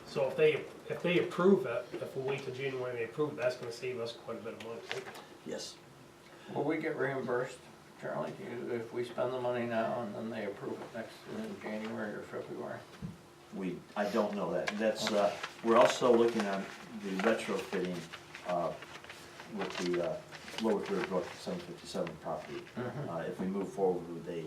So if they approve it, if we wait till January and they approve it, that's gonna save us quite a bit of money, right? Yes. Will we get reimbursed, Charlie, if we spend the money now and then they approve it next, in January or February? I don't know that. That's, we're also looking on the retrofitting, with the, Lower Third Brook 757 property. If we move forward, would they,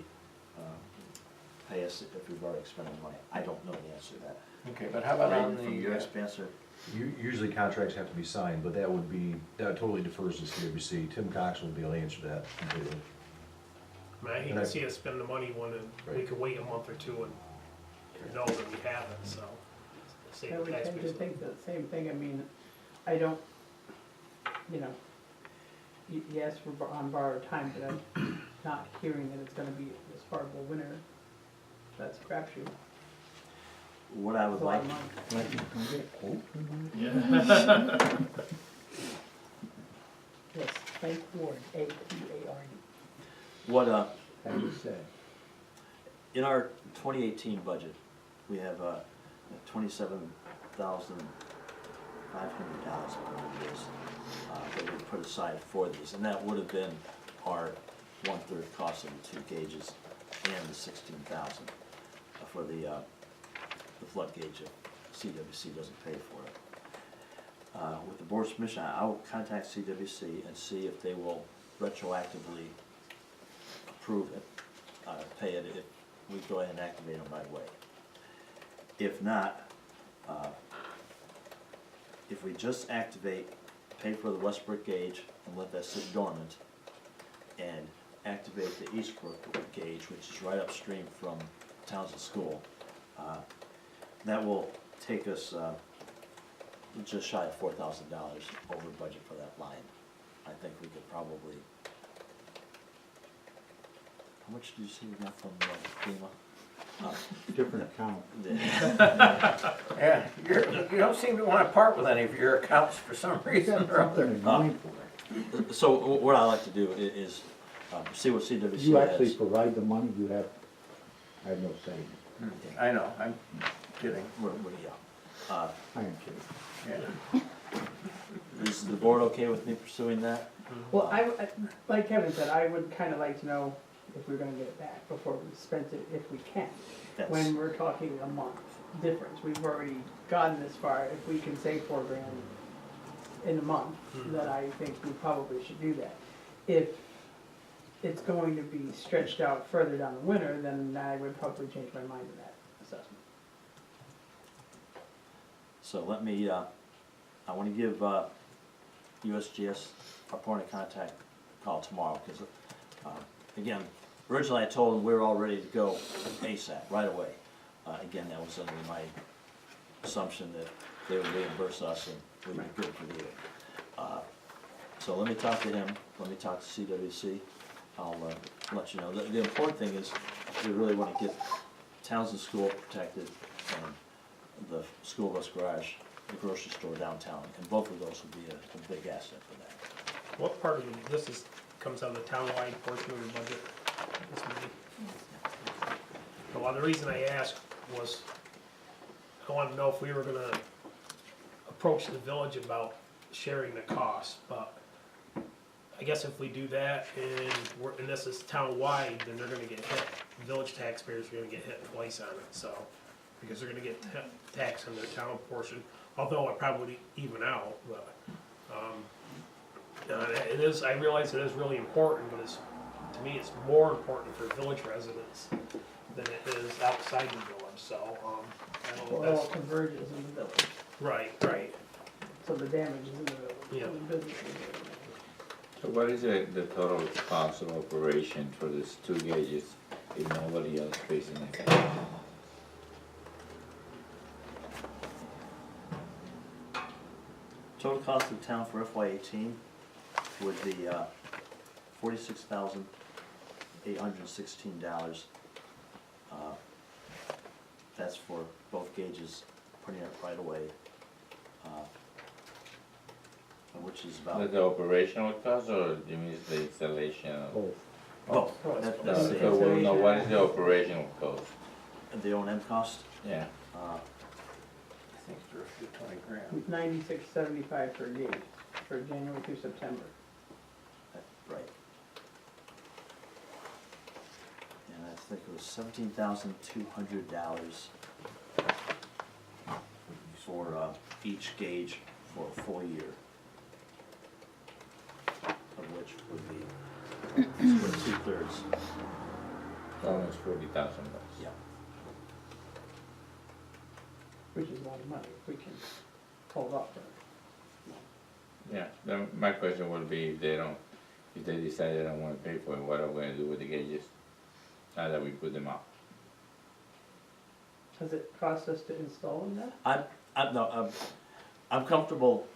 pay us if we've already expended money? I don't know the answer to that. Okay, but how about on From your the, expenser? Usually contracts have to be signed, but that totally defers to CWC. Tim Cox will be able to answer that completely. I mean, I hate to see us spend the money when we could wait a month or two and know that we have it, so. Save I the would tend to taxpayers. think the same thing, I mean, I don't, you know, yes, we're on borrowed time, but I'm not hearing that it's gonna be this horrible winter. That's a crapshoot. What I would It's a lot like, of money. Yes, Frank Ward, A-P-A-R-D. what, How do you say? in our 2018 budget, we have $27,500 that we put aside for these, and that would have been our 1/3 cost of the two gauges and the 16,000 for the flood gauge if CWC doesn't pay for it. With the board's permission, I'll contact CWC and see if they will retroactively approve it, pay it if we go ahead and activate them right away. If not, if we just activate, pay for the Westbrook gauge and let that sit dormant, and activate the Eastbrook gauge, which is right upstream from Townsend School, that will take us just shy of $4,000 over budget for that line. I think we could probably, how much did you say we got from FEMA? Different account. yeah, you don't seem to wanna part with any of your accounts for some reason or other. So what I like to do is see what CWC has. You actually provide the money, you have, I have no say. I know, I'm kidding. Yeah. I am kidding. Yeah. Is the board okay with me pursuing that? Well, like Kevin said, I would kinda like to know if we're gonna get it back before we spend it, if we can. That's- When we're talking a month difference, we've already gotten this far, if we can save $4,000 in a month, then I think we probably should do that. If it's going to be stretched out further down the winter, then I would probably change my mind to that assessment. So let me, I wanna give USGS, our point of contact, a call tomorrow, because, again, originally I told them we were all ready to go ASAP, right away. Again, that was under my assumption that they would reimburse us and we'd be good for the year. So let me talk to him, let me talk to CWC, I'll let you know. The important thing is, we really wanna get Townsend School protected and the school bus garage, the grocery store downtown, and both of those will be a big asset for that. what part of this is, comes out of the townwide portion of the budget? This money? Well, the reason I asked was, I wanted to know if we were gonna approach the village about sharing the cost, but I guess if we do that and this is town-wide, then they're gonna get hit. Village taxpayers are gonna get hit twice on it, so, because they're gonna get taxed on their town portion, although it probably even out, but, it is, I realize it is really important, but it's, to me, it's more important for village residents than it is outside the village, so, I don't know Well, if it all that's, converges in the village, right, so the damage is in the village, Yeah. the business is in the village. So what is the total cost of operation for these two gauges if nobody else pays anything? Total cost of the town for FY18 would be $46,816. That's for both gauges, putting it right away, which is about. The operational cost or you mean the installation? Both. That's No, the, so we'll know what is the operational cost? the O&M cost. Yeah. Uh, I think it's roughly 20 grand. $96.75 per gauge for January through September. Right. And I think it was $17,200 for each gauge for a full year, of which would be split 2/3. Almost $40,000. Yeah. Which is a lot of money, if we can hold off for it. Yeah, then my question would be if they don't, if they decide they don't wanna pay for it, what are we gonna do with the gauges? Now that we put them up. Does it cost us to install them now? I'm comfortable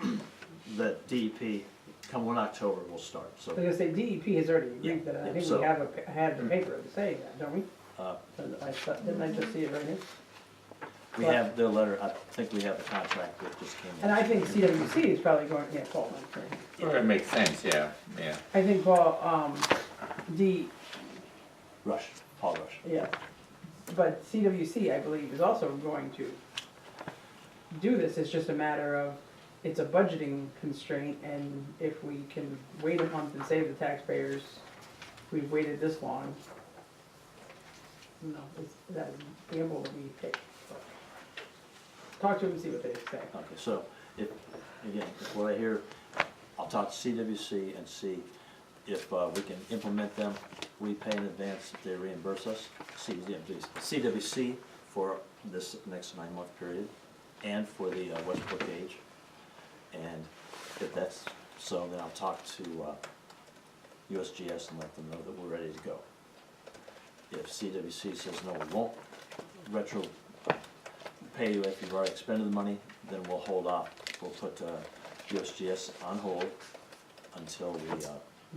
that DEP, come 1 October, will start, so. Like I say, DEP has already Yeah, agreed that, I yeah, think so- we have had the paper saying that, don't we? uh, Didn't I just see it right here? We have their letter, I think we have the contract that just came in. And I think CWC is probably going, yeah, Paul, I'm sorry. Well, it makes sense, yeah, yeah. I think Paul, Paul Rush. yeah, but CWC, I believe, is also going to do this, it's just a matter of, it's a budgeting constraint, and if we can wait a month and save the taxpayers, we've waited this long, that would be able to be paid. Talk to them and see what they say. Okay, so if, again, if what I hear, I'll talk to CWC and see if we can implement them, we pay in advance if they reimburse us, CWC for this next 9-month period, and for the Westbrook gauge. And if that's so, then I'll talk to USGS and let them know that we're ready to go. If CWC says no, we won't pay you if you've already expended the money, then we'll hold off. We'll put USGS on hold until we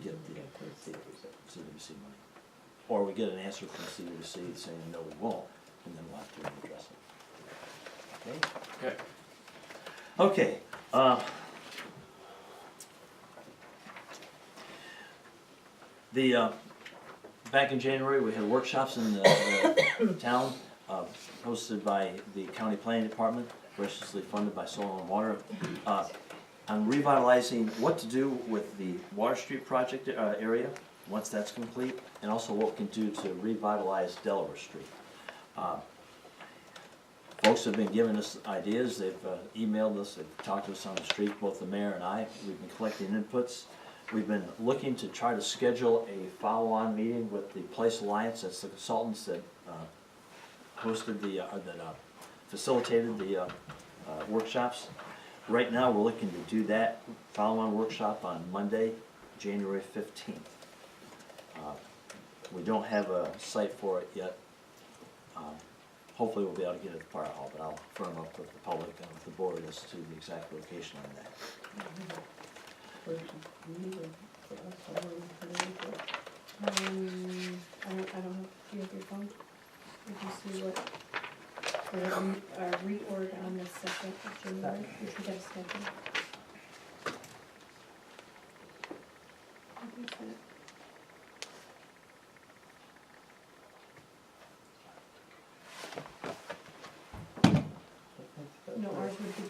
get the CWC money. Or we get an answer from CWC saying no, we won't, and then we'll have to address it. Okay? Okay. Okay. Back in January, we had workshops in the town, hosted by the county planning department, graciously funded by Soil and Water, on revitalizing what to do with the Water Street project area, once that's complete, and also what we can do to revitalize Delaware Street. Folks have been giving us ideas, they've emailed us, they've talked to us on the street, both the mayor and I, we've been collecting inputs. We've been looking to try to schedule a follow-on meeting with the Place Alliance, that's the consultants that hosted that facilitated the workshops. Right now, we're looking to do that follow-on workshop on Monday, January 15th. We don't have a site for it yet. Hopefully, we'll be able to get it at the Fire Hall, but I'll firm up with the public and with the board as to the exact location on that. I don't have, do you have your phone? Did you see what, reorg on the 2nd of January, if you got a schedule?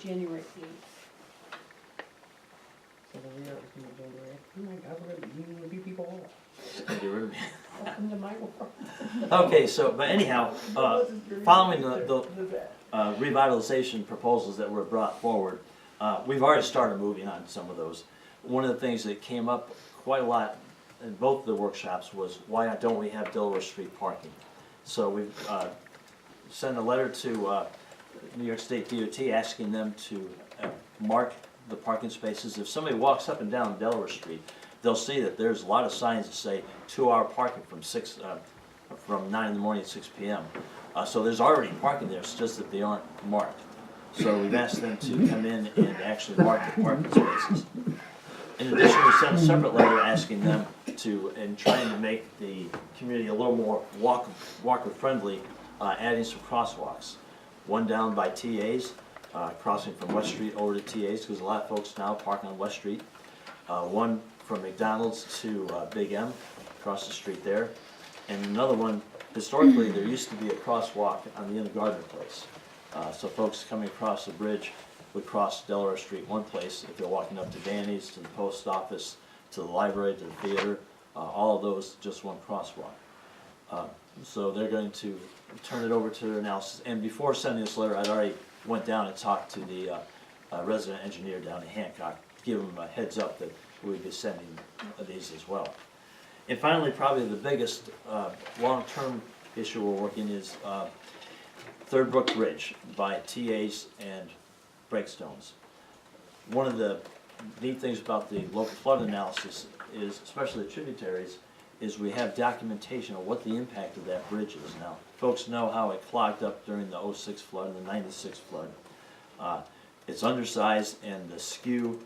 January eighth. So the real is gonna be January. Oh my God, we're gonna be meeting with you people all. Get rid of me. Welcome to my world. Okay, so, but anyhow, following the revitalization proposals that were brought forward, we've already started moving on some of those. One of the things that came up quite a lot in both of the workshops was, why don't we have Delaware Street parking? So we've sent a letter to New York State DOT asking them to mark the parking spaces. If somebody walks up and down Delaware Street, they'll see that there's a lot of signs that say 2-hour parking from 9 in the morning to 6 p.m. So there's already parking there, it's just that they aren't marked. So we've asked them to come in and actually mark the parking spaces. In addition, we sent a separate letter asking them to, and trying to make the community a little more walker-friendly, adding some crosswalks. One down by TA's, crossing from West Street over to TA's, because a lot of folks now park on West Street. One from McDonald's to Big M, across the street there. And another one, historically, there used to be a crosswalk on the end of Gardner Place. So folks coming across the bridge would cross Delaware Street one place if they're walking up to Danny's, to the post office, to the library, to the theater, all of those, just one crosswalk. So they're going to turn it over to their analysis. And before sending this letter, I'd already went down and talked to the resident engineer down in Hancock, give him a heads up that we'd be sending these as well. And finally, probably the biggest long-term issue we're working is Third Brook Bridge by TA's and Breakstones. One of the neat things about the local flood analysis is, especially the tributaries, is we have documentation of what the impact of that bridge is now. Folks know how it clogged up during the 06 flood and the 96 flood. It's undersized, and the skew,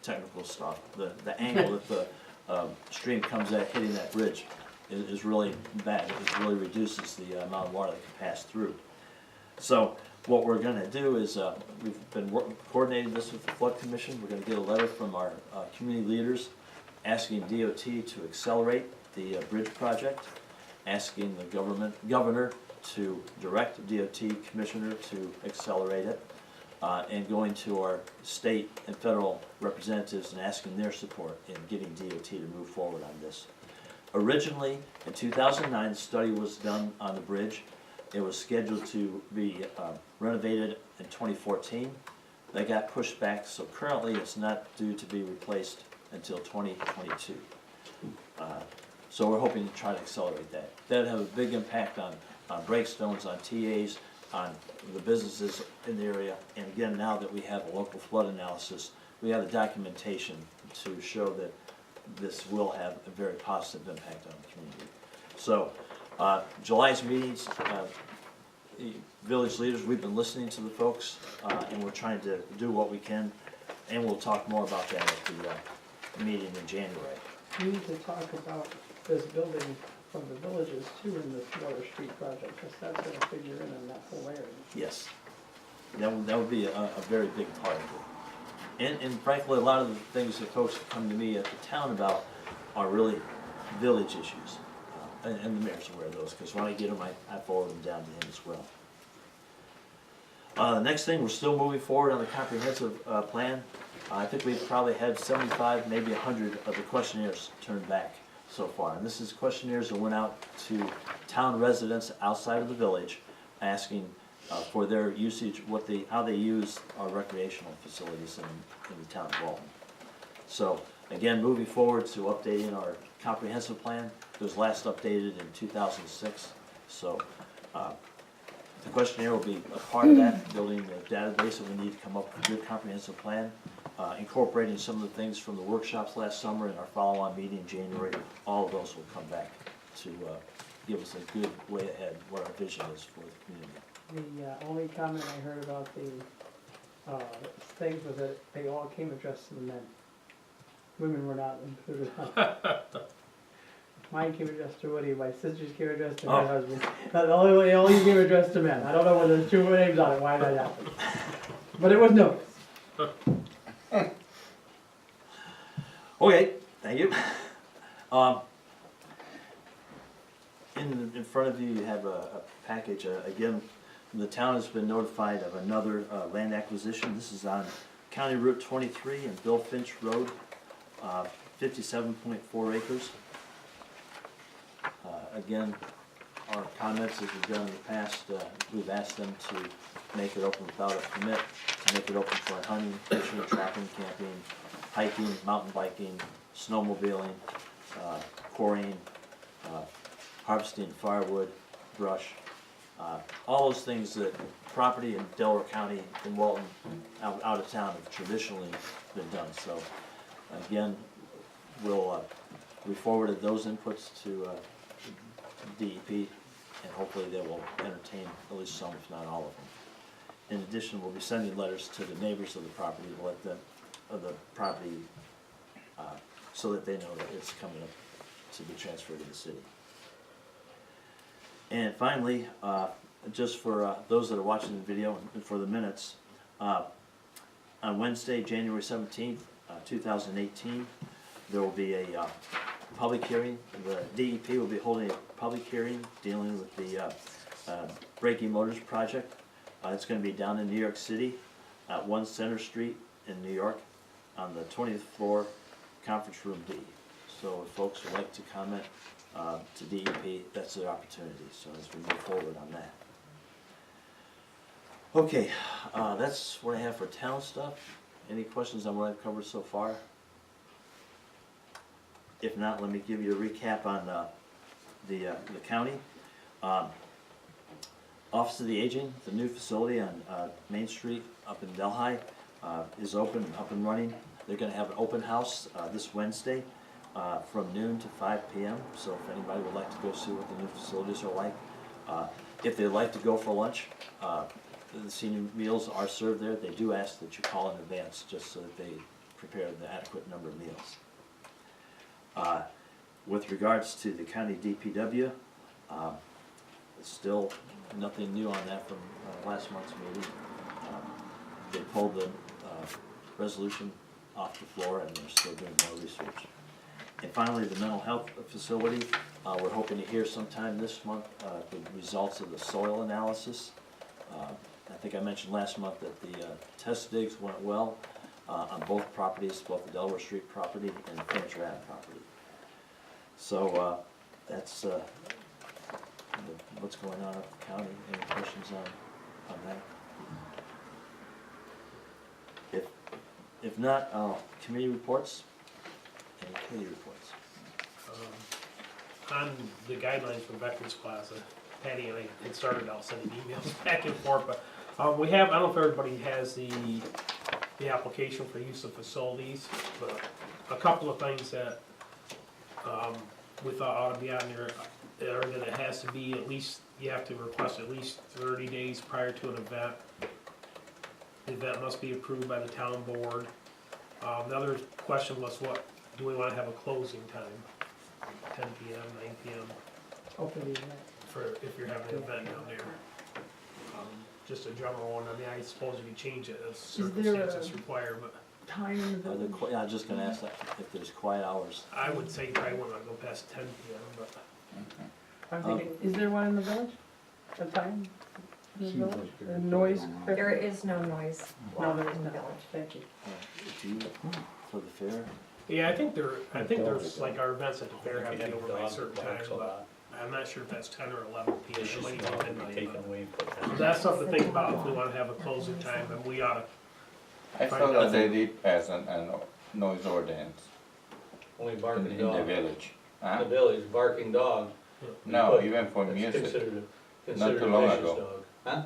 technical stuff, the angle that the stream comes at hitting that bridge is really bad. It really reduces the amount of water that can pass through. So what we're going to do is, we've been coordinating this with the Flood Commission. We're going to get a letter from our community leaders asking DOT to accelerate the bridge project, asking the governor to direct DOT commissioner to accelerate it, and going to our state and federal representatives and asking their support in getting DOT to move forward on this. Originally, in 2009, the study was done on the bridge. It was scheduled to be renovated in 2014. They got pushed back, so currently it's not due to be replaced until 2022. So we're hoping to try to accelerate that. That'd have a big impact on Breakstones, on TAs, on the businesses in the area. And again, now that we have a local flood analysis, we have the documentation to show that this will have a very positive impact on the community. So July's meetings, village leaders, we've been listening to the folks, and we're trying to do what we can, and we'll talk more about that at the meeting in January. We need to talk about this building from the villages too in the Delaware Street project, because that's gonna figure in on that whole area. Yes, that would be a very big part of it. And frankly, a lot of the things that folks have come to me at the town about are really village issues. And the mayor's aware of those, because when I get them, I forward them down to him as well. The next thing, we're still moving forward on the comprehensive plan. I think we've probably had 75, maybe 100 of the questionnaires turned back so far. And this is questionnaires that went out to town residents outside of the village, asking for their usage, how they use our recreational facilities in the town of Walton. So again, moving forward to updating our comprehensive plan. It was last updated in 2006. So the questionnaire will be a part of that, building the database that we need to come up with a good comprehensive plan, incorporating some of the things from the workshops last summer and our follow-on meeting in January. All of those will come back to give us a good way ahead what our vision is for the community. The only comment I heard about the things was that they all came addressed to the men. Women were not included. Mine came addressed to Woody, my sisters came addressed to my husband. They only came addressed to men. I don't know whether there's two names on it, why that happened. But it was noticed. Okay, thank you. In front of you, you have a package. Again, the town has been notified of another land acquisition. This is on County Route 23 and Bill Finch Road, 57.4 acres. Again, our comments, as we've done in the past, we've asked them to make it open without a permit, to make it open for hunting, fishing, trapping, camping, hiking, mountain biking, snowmobiling, quarrying, harvesting firewood, brush, all those things that property in Delaware County and Walton, out of town, have traditionally been done. So, again, we forwarded those inputs to DEP, and hopefully they will entertain at least some, if not all of them. In addition, we'll be sending letters to the neighbors of the property to let them, of the property, so that they know that it's coming up to be transferred to the city. And finally, just for those that are watching the video and for the minutes, on Wednesday, January 17th, 2018, there will be a public hearing. The DEP will be holding a public hearing dealing with the Breaking Motors project. It's going to be down in New York City at 1 Center Street in New York on the 20th floor, conference room D. So if folks would like to comment to DEP, that's their opportunity. So as we move forward on that. Okay, that's what I have for town stuff. Any questions on what I've covered so far? If not, let me give you a recap on the county. Office of the Aging, the new facility on Main Street up in Delhi, is open, up and running. They're going to have an open house this Wednesday from noon to 5 p.m. So if anybody would like to go see what the new facilities are like, if they'd like to go for lunch, the senior meals are served there. They do ask that you call in advance just so that they prepare the adequate number of meals. With regards to the county DPW, still nothing new on that from last month's meeting. They pulled the resolution off the floor and they're still doing more research. And finally, the mental health facility, we're hoping to hear sometime this month the results of the soil analysis. I think I mentioned last month that the test digs went well on both properties, both the Delaware Street property and the Finch Ave property. So that's what's going on at the county. Any questions on that? If not, committee reports. Any committee reports? On the guidelines for Veterans Plaza, Patty and I had started out sending emails back and forth, but we have, I don't know if everybody has the application for use of facilities, but a couple of things that we thought ought to be on there are that it has to be at least, you have to request at least 30 days prior to an event. The event must be approved by the town board. The other question was, what do we want to have a closing time? 10 p.m., 9 p.m. Opening that. for if you're having an event down there. Just a general one. I mean, I suppose you can change it as circumstances require, but Time in the village? I was just going to ask that if there's quiet hours. I would say you probably wouldn't go past 10 p.m. But I'm thinking, is there one in the village? A time? In the Seems village? like there A is. noise? There is no noise No, law there is in the not. village. Thank you. Do you, for the fair? yeah, I think there's like our events at the fair have to be over by a certain time, but I'm not sure if that's 10 or 11 p.m. It might even be midnight. But that's something to think about if we want to have a closing time, and we ought to. I saw that they did pass a noise ordinance Only in barking the dog. village. The Huh? village, barking dog. No, even for That's music. considered Not too a long vicious ago. dog. Huh?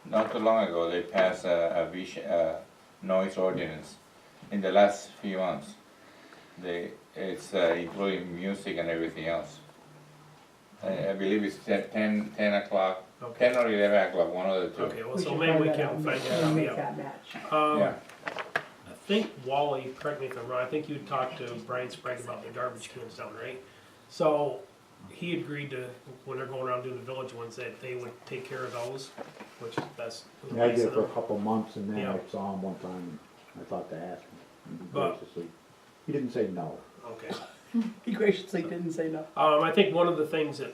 Not too long ago, they passed a noise ordinance in the last few months. It's including music and everything else. I believe it's 10 o'clock, Okay. 10 or 11 o'clock, one of the two. Okay. Well, We so should maybe we find that can out. find We'll that make out. that match. Yeah. I think Wally, correct me if I'm wrong, I think you talked to Brian Sprague about the garbage cans down, right? So he agreed to, when they're going around doing the village ones, that they would take care of those, which that's. Yeah, I did for a couple of months and then Yeah. I saw him one time and I thought to ask him. And he But- graciously, he didn't say no. Okay. He graciously didn't say no. I think one of the things that,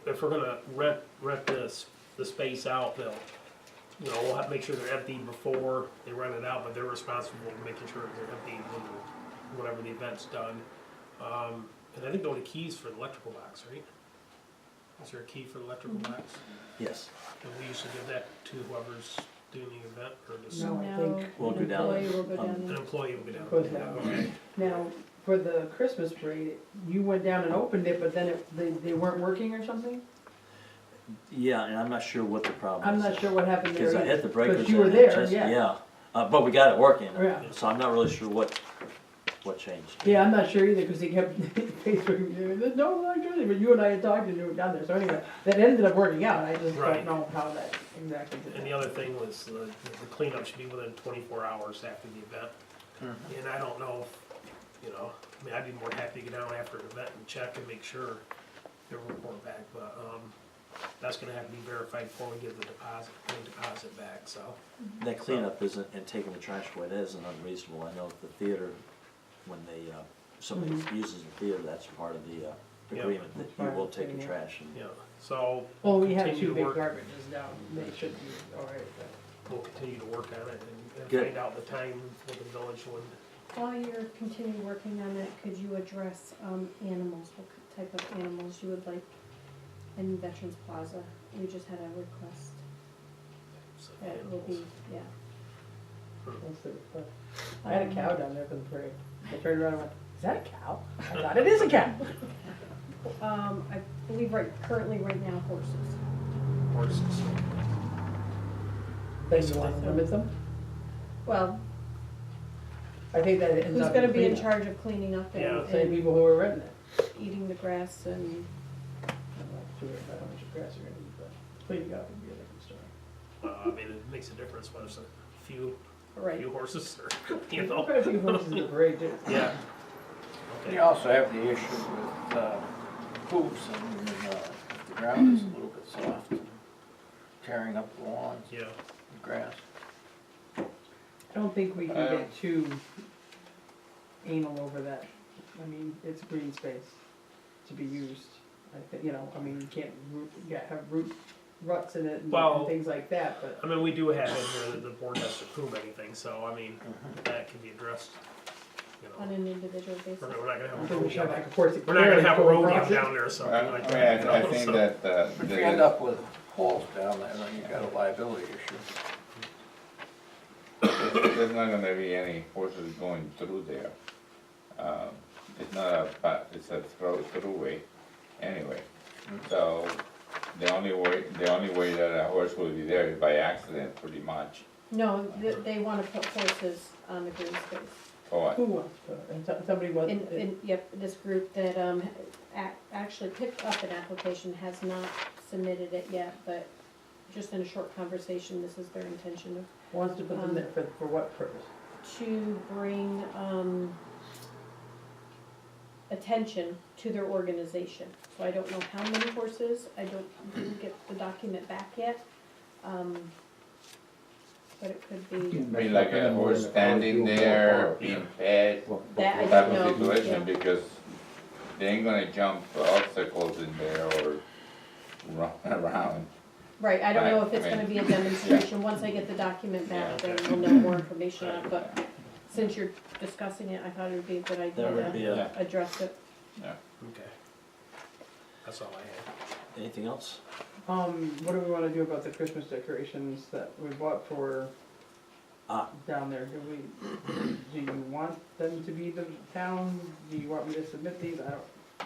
if we're gonna rent this the space out, they'll, you know, we'll have to make sure they're empty before they rent it out, but they're responsible for making sure they're empty when, whenever the event's done. And I think the only keys for the electrical box, right? Is there a key for the electrical box? Yes. And we used to give that to whoever's doing the event, or just No, I No, think We'll go an down. employee will go Um, down an there. employee will go down? goes down. Now, for the Christmas parade, you went down and opened it, but then they weren't working or something? Yeah, and I'm not sure what the problem is. I'm not sure what happened there Because I either. hit the breakers. But you were and there, just- yeah. But we got it working, Yeah. so I'm not really sure what changed. Yeah, I'm not sure either, because he kept, Facebook, there's no electricity, but you and I had talked and you were down there, so anyway, that ended up working out, I just Right. don't know how that exactly did. And the other thing was the cleanup should be within 24 hours after the event. And I don't know, if, you know, I mean, I'd be more happy to go down after an event and check and make sure they'll report back, but, that's gonna have to be verified before we give the deposit back, so. That cleanup isn't, and taking the trash away, that isn't unreasonable. I know at the theater, when they, somebody uses the theater, that's part of the Yeah. agreement, that you will take the Yeah. trash and. Yeah, so. Well, we have continue two to big work- garbages down, they should be all right, but. We'll continue to work on it and Good. find out the time for the village when, While you're continuing working on it, could you address, animals, what type of animals you would like in Veterans Plaza? We just had a request that will be, yeah. Let's see, but I had a cow down there for the parade, I turned around and went, is that a cow? I thought it is a cow. I believe currently right now horses. horses. Then you want to limit them? Well, I think that ends who's up gonna be in cleanup. charge of cleaning up Yeah. and, Same and people who are renting it. eating the grass and, I'm not sure about how much grass you're gonna eat, but cleaning up would be a different story. I mean, it makes a difference whether it's a few right. horses or, you know. Quite a few horses in the parade too. Yeah. You Okay. also have the issue with hooves and if the ground is a little bit soft, tearing up the lawns, Yeah. the grass. I don't think we can get too anal over that. I mean, it's green space to be used. I think, you know, I mean, you can't have root ruts in it and Well- things like that, but. I mean, we do have in here that the board has to approve anything, so I mean, that can be addressed, you On know. an individual basis. We're not gonna have a I think we should have rodeo. like a horse. We're not gonna have a carriage rodeo across it. down there or something like I that. mean, I you know, think so- that, If you end up with holes down there, then you've got a liability issue. there's not gonna be any horses going through there. It's not it's a throughway anyway. So the only way that a horse will be there is by accident, pretty much. No, they wanna put horses on the green space. For what? Who wants to, and somebody wants. Yep, this group that, actually picked up an application has not submitted it yet, but just in a short conversation, this is their intention of Wants to put them there for what purpose? to bring attention to their organization. So I don't know how many horses, didn't get the document back yet. But it could be, I mean, like a horse standing there, being fed, that I type don't of know, situation, yeah. because they ain't gonna jump obstacles in there or run around. Right, I don't know if Right, it's I gonna mean- be a demonstration, once I get the document back, Yeah, then we'll know more information on it, but since you're discussing it, I thought it would be a good idea There would be to a, address it. Okay. That's all I have. anything else? What do we wanna do about the Christmas decorations that we bought for down there? Do you want them to be the town? Do you want me to submit these? I don't,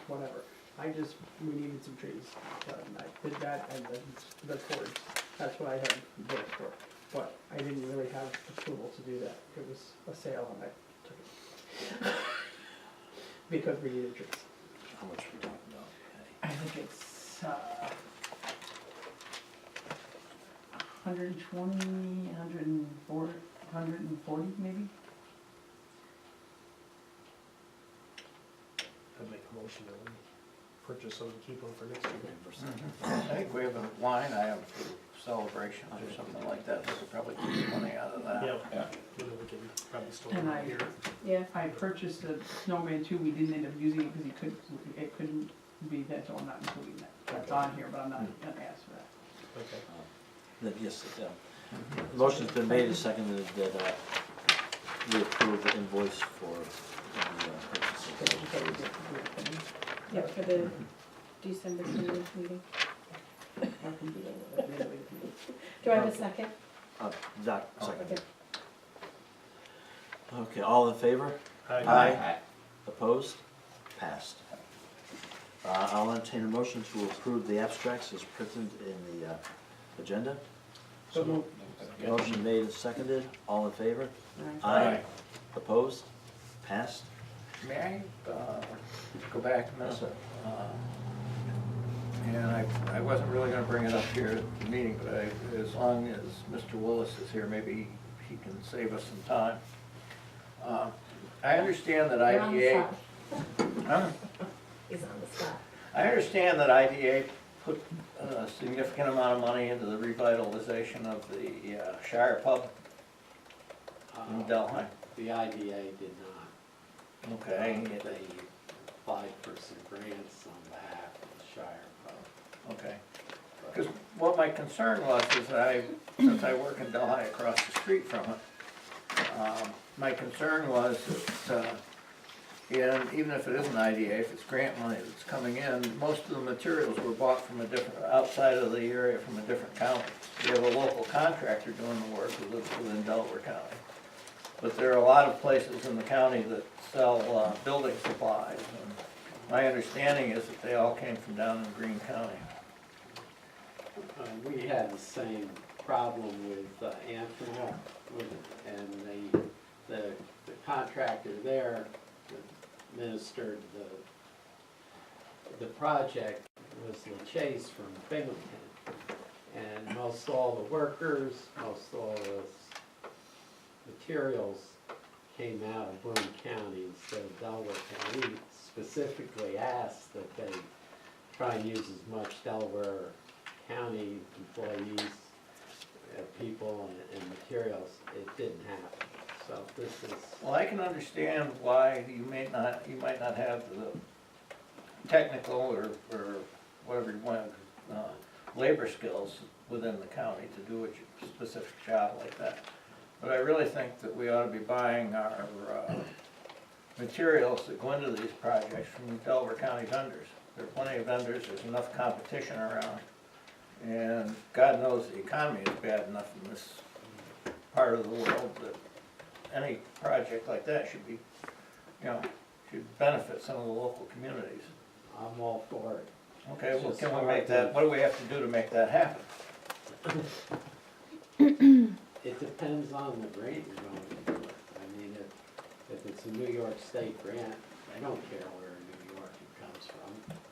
whatever. We needed some trees. I did that and the cords. That's what I had bid for. But I didn't really have approval to do that. It was a sale and I took it. Because we needed trees. How much are we talking about? I think it's 120, 140, 140 maybe? I'd make a motion that we purchase them and keep them for next year. I think we have a line item for celebrations or something like that, we could probably keep some money out of that. Yeah, Yeah. we can probably store And them I- here. Yeah, I purchased a snowman too, we didn't end up using it because it couldn't be that, so I'm not including that. That's on here, but I'm not gonna ask for that. Okay. Yes, motion's been made and seconded that we approve the invoice for the purchase. Yeah, for the December 20th meeting. Do I have a second? Doc, second. Okay. Okay, all in favor? Aye. Opposed? Passed. I'll entertain a motion to approve the abstracts as printed in the agenda. So moved. Motion made and seconded, all in favor? Aye. Opposed? Passed? May I go back a minute? Yes, sir. And I wasn't really gonna bring it up here at the meeting, but as long as Mr. Willis is here, maybe he can save us some time. I understand that You're on the IDA. spot. Huh? He's on the spot. I understand that IDA put a significant amount of money into the revitalization of the Shire Pub in Delhi. The IDA did not. Okay. They applied for some grants on behalf of the Shire Pub. Okay. Because what my concern was is that since I work in Delhi across the street from it, my concern was that, and even if it isn't IDA, if it's grant money that's coming in, most of the materials were bought from a different, outside of the area from a different county. We have a local contractor doing the work who lives within Delaware County. But there are a lot of places in the county that sell building supplies. And my understanding is that they all came from down in Greene County. We had the same problem with Amphenol, and the contractor there administered the project was LaChase from Binghamton. And most all the workers, most all the materials came out of Boone County instead of Delaware County. We specifically asked that they try and use as much Delaware County employees, people and materials. It didn't happen. So this is. Well, I can understand why you might not have the technical or whatever you want, labor skills within the county to do a specific job like that. But I really think that we ought to be buying our materials that go into these projects from Delaware County vendors. There are plenty of vendors, there's enough competition around. And God knows the economy is bad enough in this part of the world that any project like that should be, should benefit some of the local communities. I'm all for it. Okay, well, can we make that, what do we have to do to make that happen? It depends on the grant you're going to do it. I mean, if it's a New York State grant, I don't care where in New York it comes from.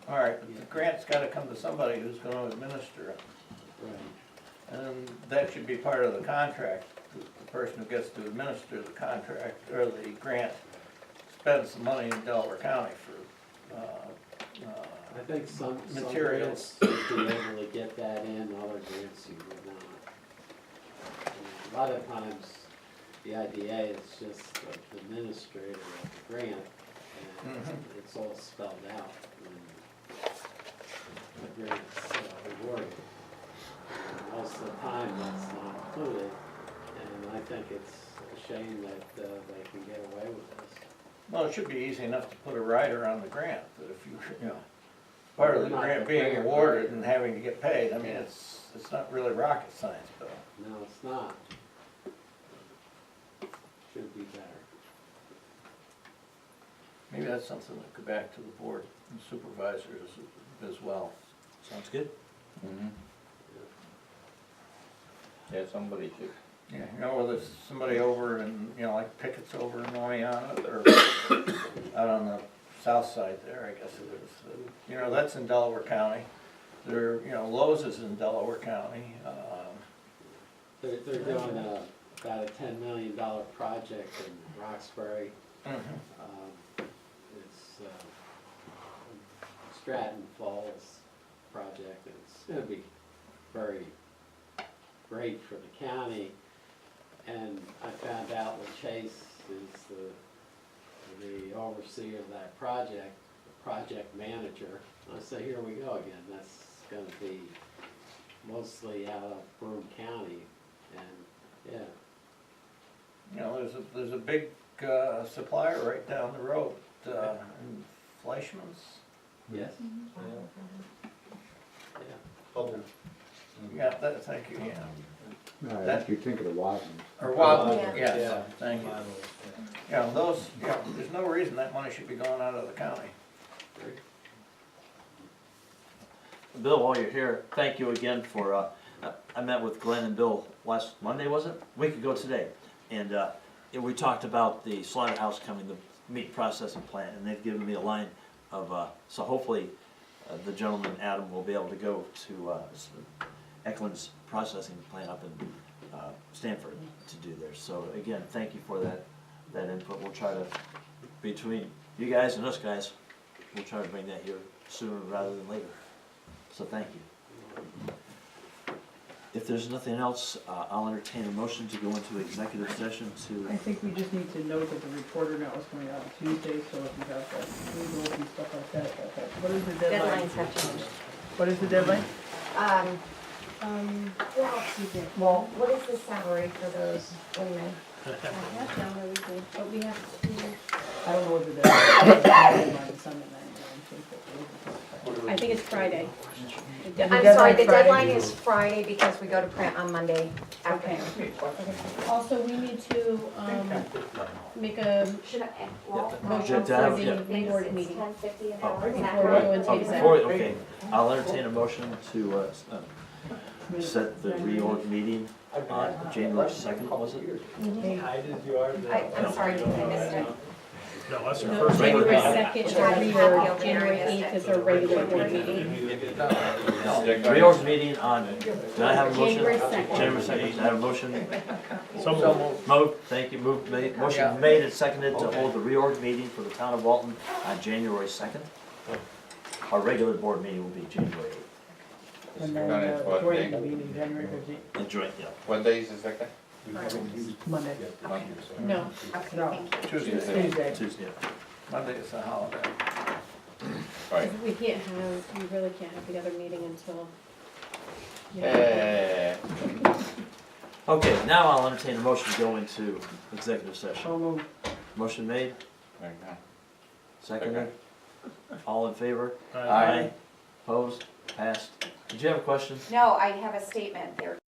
All right, but the grant's gotta come to somebody who's gonna administer it. Right. And that should be part of the contract. The person who gets to administer the contract, or the grant, spends the money in Delaware County for, I think some materials. grants you'd be able to get that in, other grants you would not. And a lot of times, the IDA is just the administrator of the grant, and it's all spelled out when the grant's awarded. And most of the time, that's not included, and I think it's a shame that they can get away with this. Well, it should be easy enough to put a rider on the grant, that if you, part of the grant being awarded and having to get paid, I mean, it's not really rocket science, Bill. No, it's not. Should be better. Maybe that's something that could go back to the board and supervisors as well. Sounds good. Yeah, somebody should. Yeah, whether it's somebody over in, like Pickett's over in Noyanna, or out on the south side there, I guess it is. That's in Delaware County. There, Lowe's is in Delaware County. They're doing about a $10 million project in Roxbury. It's Stratton Falls project. It's going to be very great for the county. And I found out that Chase is the overseer of that project, the project manager. I say, here we go again. That's going to be mostly out of Broome County, and, yeah. You know, there's a big, supplier right down the road, in Fleischmann's. Yes. Yeah, thank you, yeah. No, That- you think of the Walton. Or Walton, Yeah. yes, thank you. Yeah, those, yeah, there's no reason that money should be going out of the county. Bill, while you're here, thank you again for, I met with Glenn and Bill last Monday, was it? A week ago today. And we talked about the slaughterhouse coming, the meat processing plant, and they've given me a line of, so hopefully the gentleman, Adam, will be able to go to Eklund's processing plant up in Stanford to do theirs. So again, thank you for that input. We'll try to, between you guys and us guys, we'll try to bring that here sooner rather than later. So thank you. If there's nothing else, I'll entertain a motion to go into executive session I to, think we just need to note that the reporter now is coming out on Tuesday, so if you have the legal and stuff like that, what is the deadline? Deadlines have changed. What is the deadline? Well, what is the salary for those women? That's down everything, but we have to, I don't know what the deadline is. I think it's Friday. I'm deadline's sorry, the Friday. deadline is Friday because we go to print on Monday Okay. afternoon. Also, we need to, make a Should I, motion to have- for yeah. the reward meeting. $10.50 an Oh, hour, is that Before we right? go into before, executive. okay, I'll entertain a motion to set the reorg meeting on January 2nd, was it? I'm sorry, I missed it. No, that's our No, first. January regular- 2nd is our reorg, January 8th is our regular board meeting. No, reorg meeting on, did I have a motion? January 2nd. January 2nd, did I have a motion? So Moved, thank you, motion made and seconded to hold the reorg meeting for the town of Walton on January 2nd. Our regular board meeting will be January 8th. And then, What joint day? meeting, January 15th, And joint, yeah. What day is the second? Monday. No, Okay, No, thank you. Tuesday. Tuesday, yeah. Monday is a holiday. Right. we can't have, we really can't have the other meeting until. Okay, now I'll entertain a motion to go into executive session. So moved. Motion made, seconded, all in favor? Aye. Opposed, passed. Did you have a question? No, I have a statement there.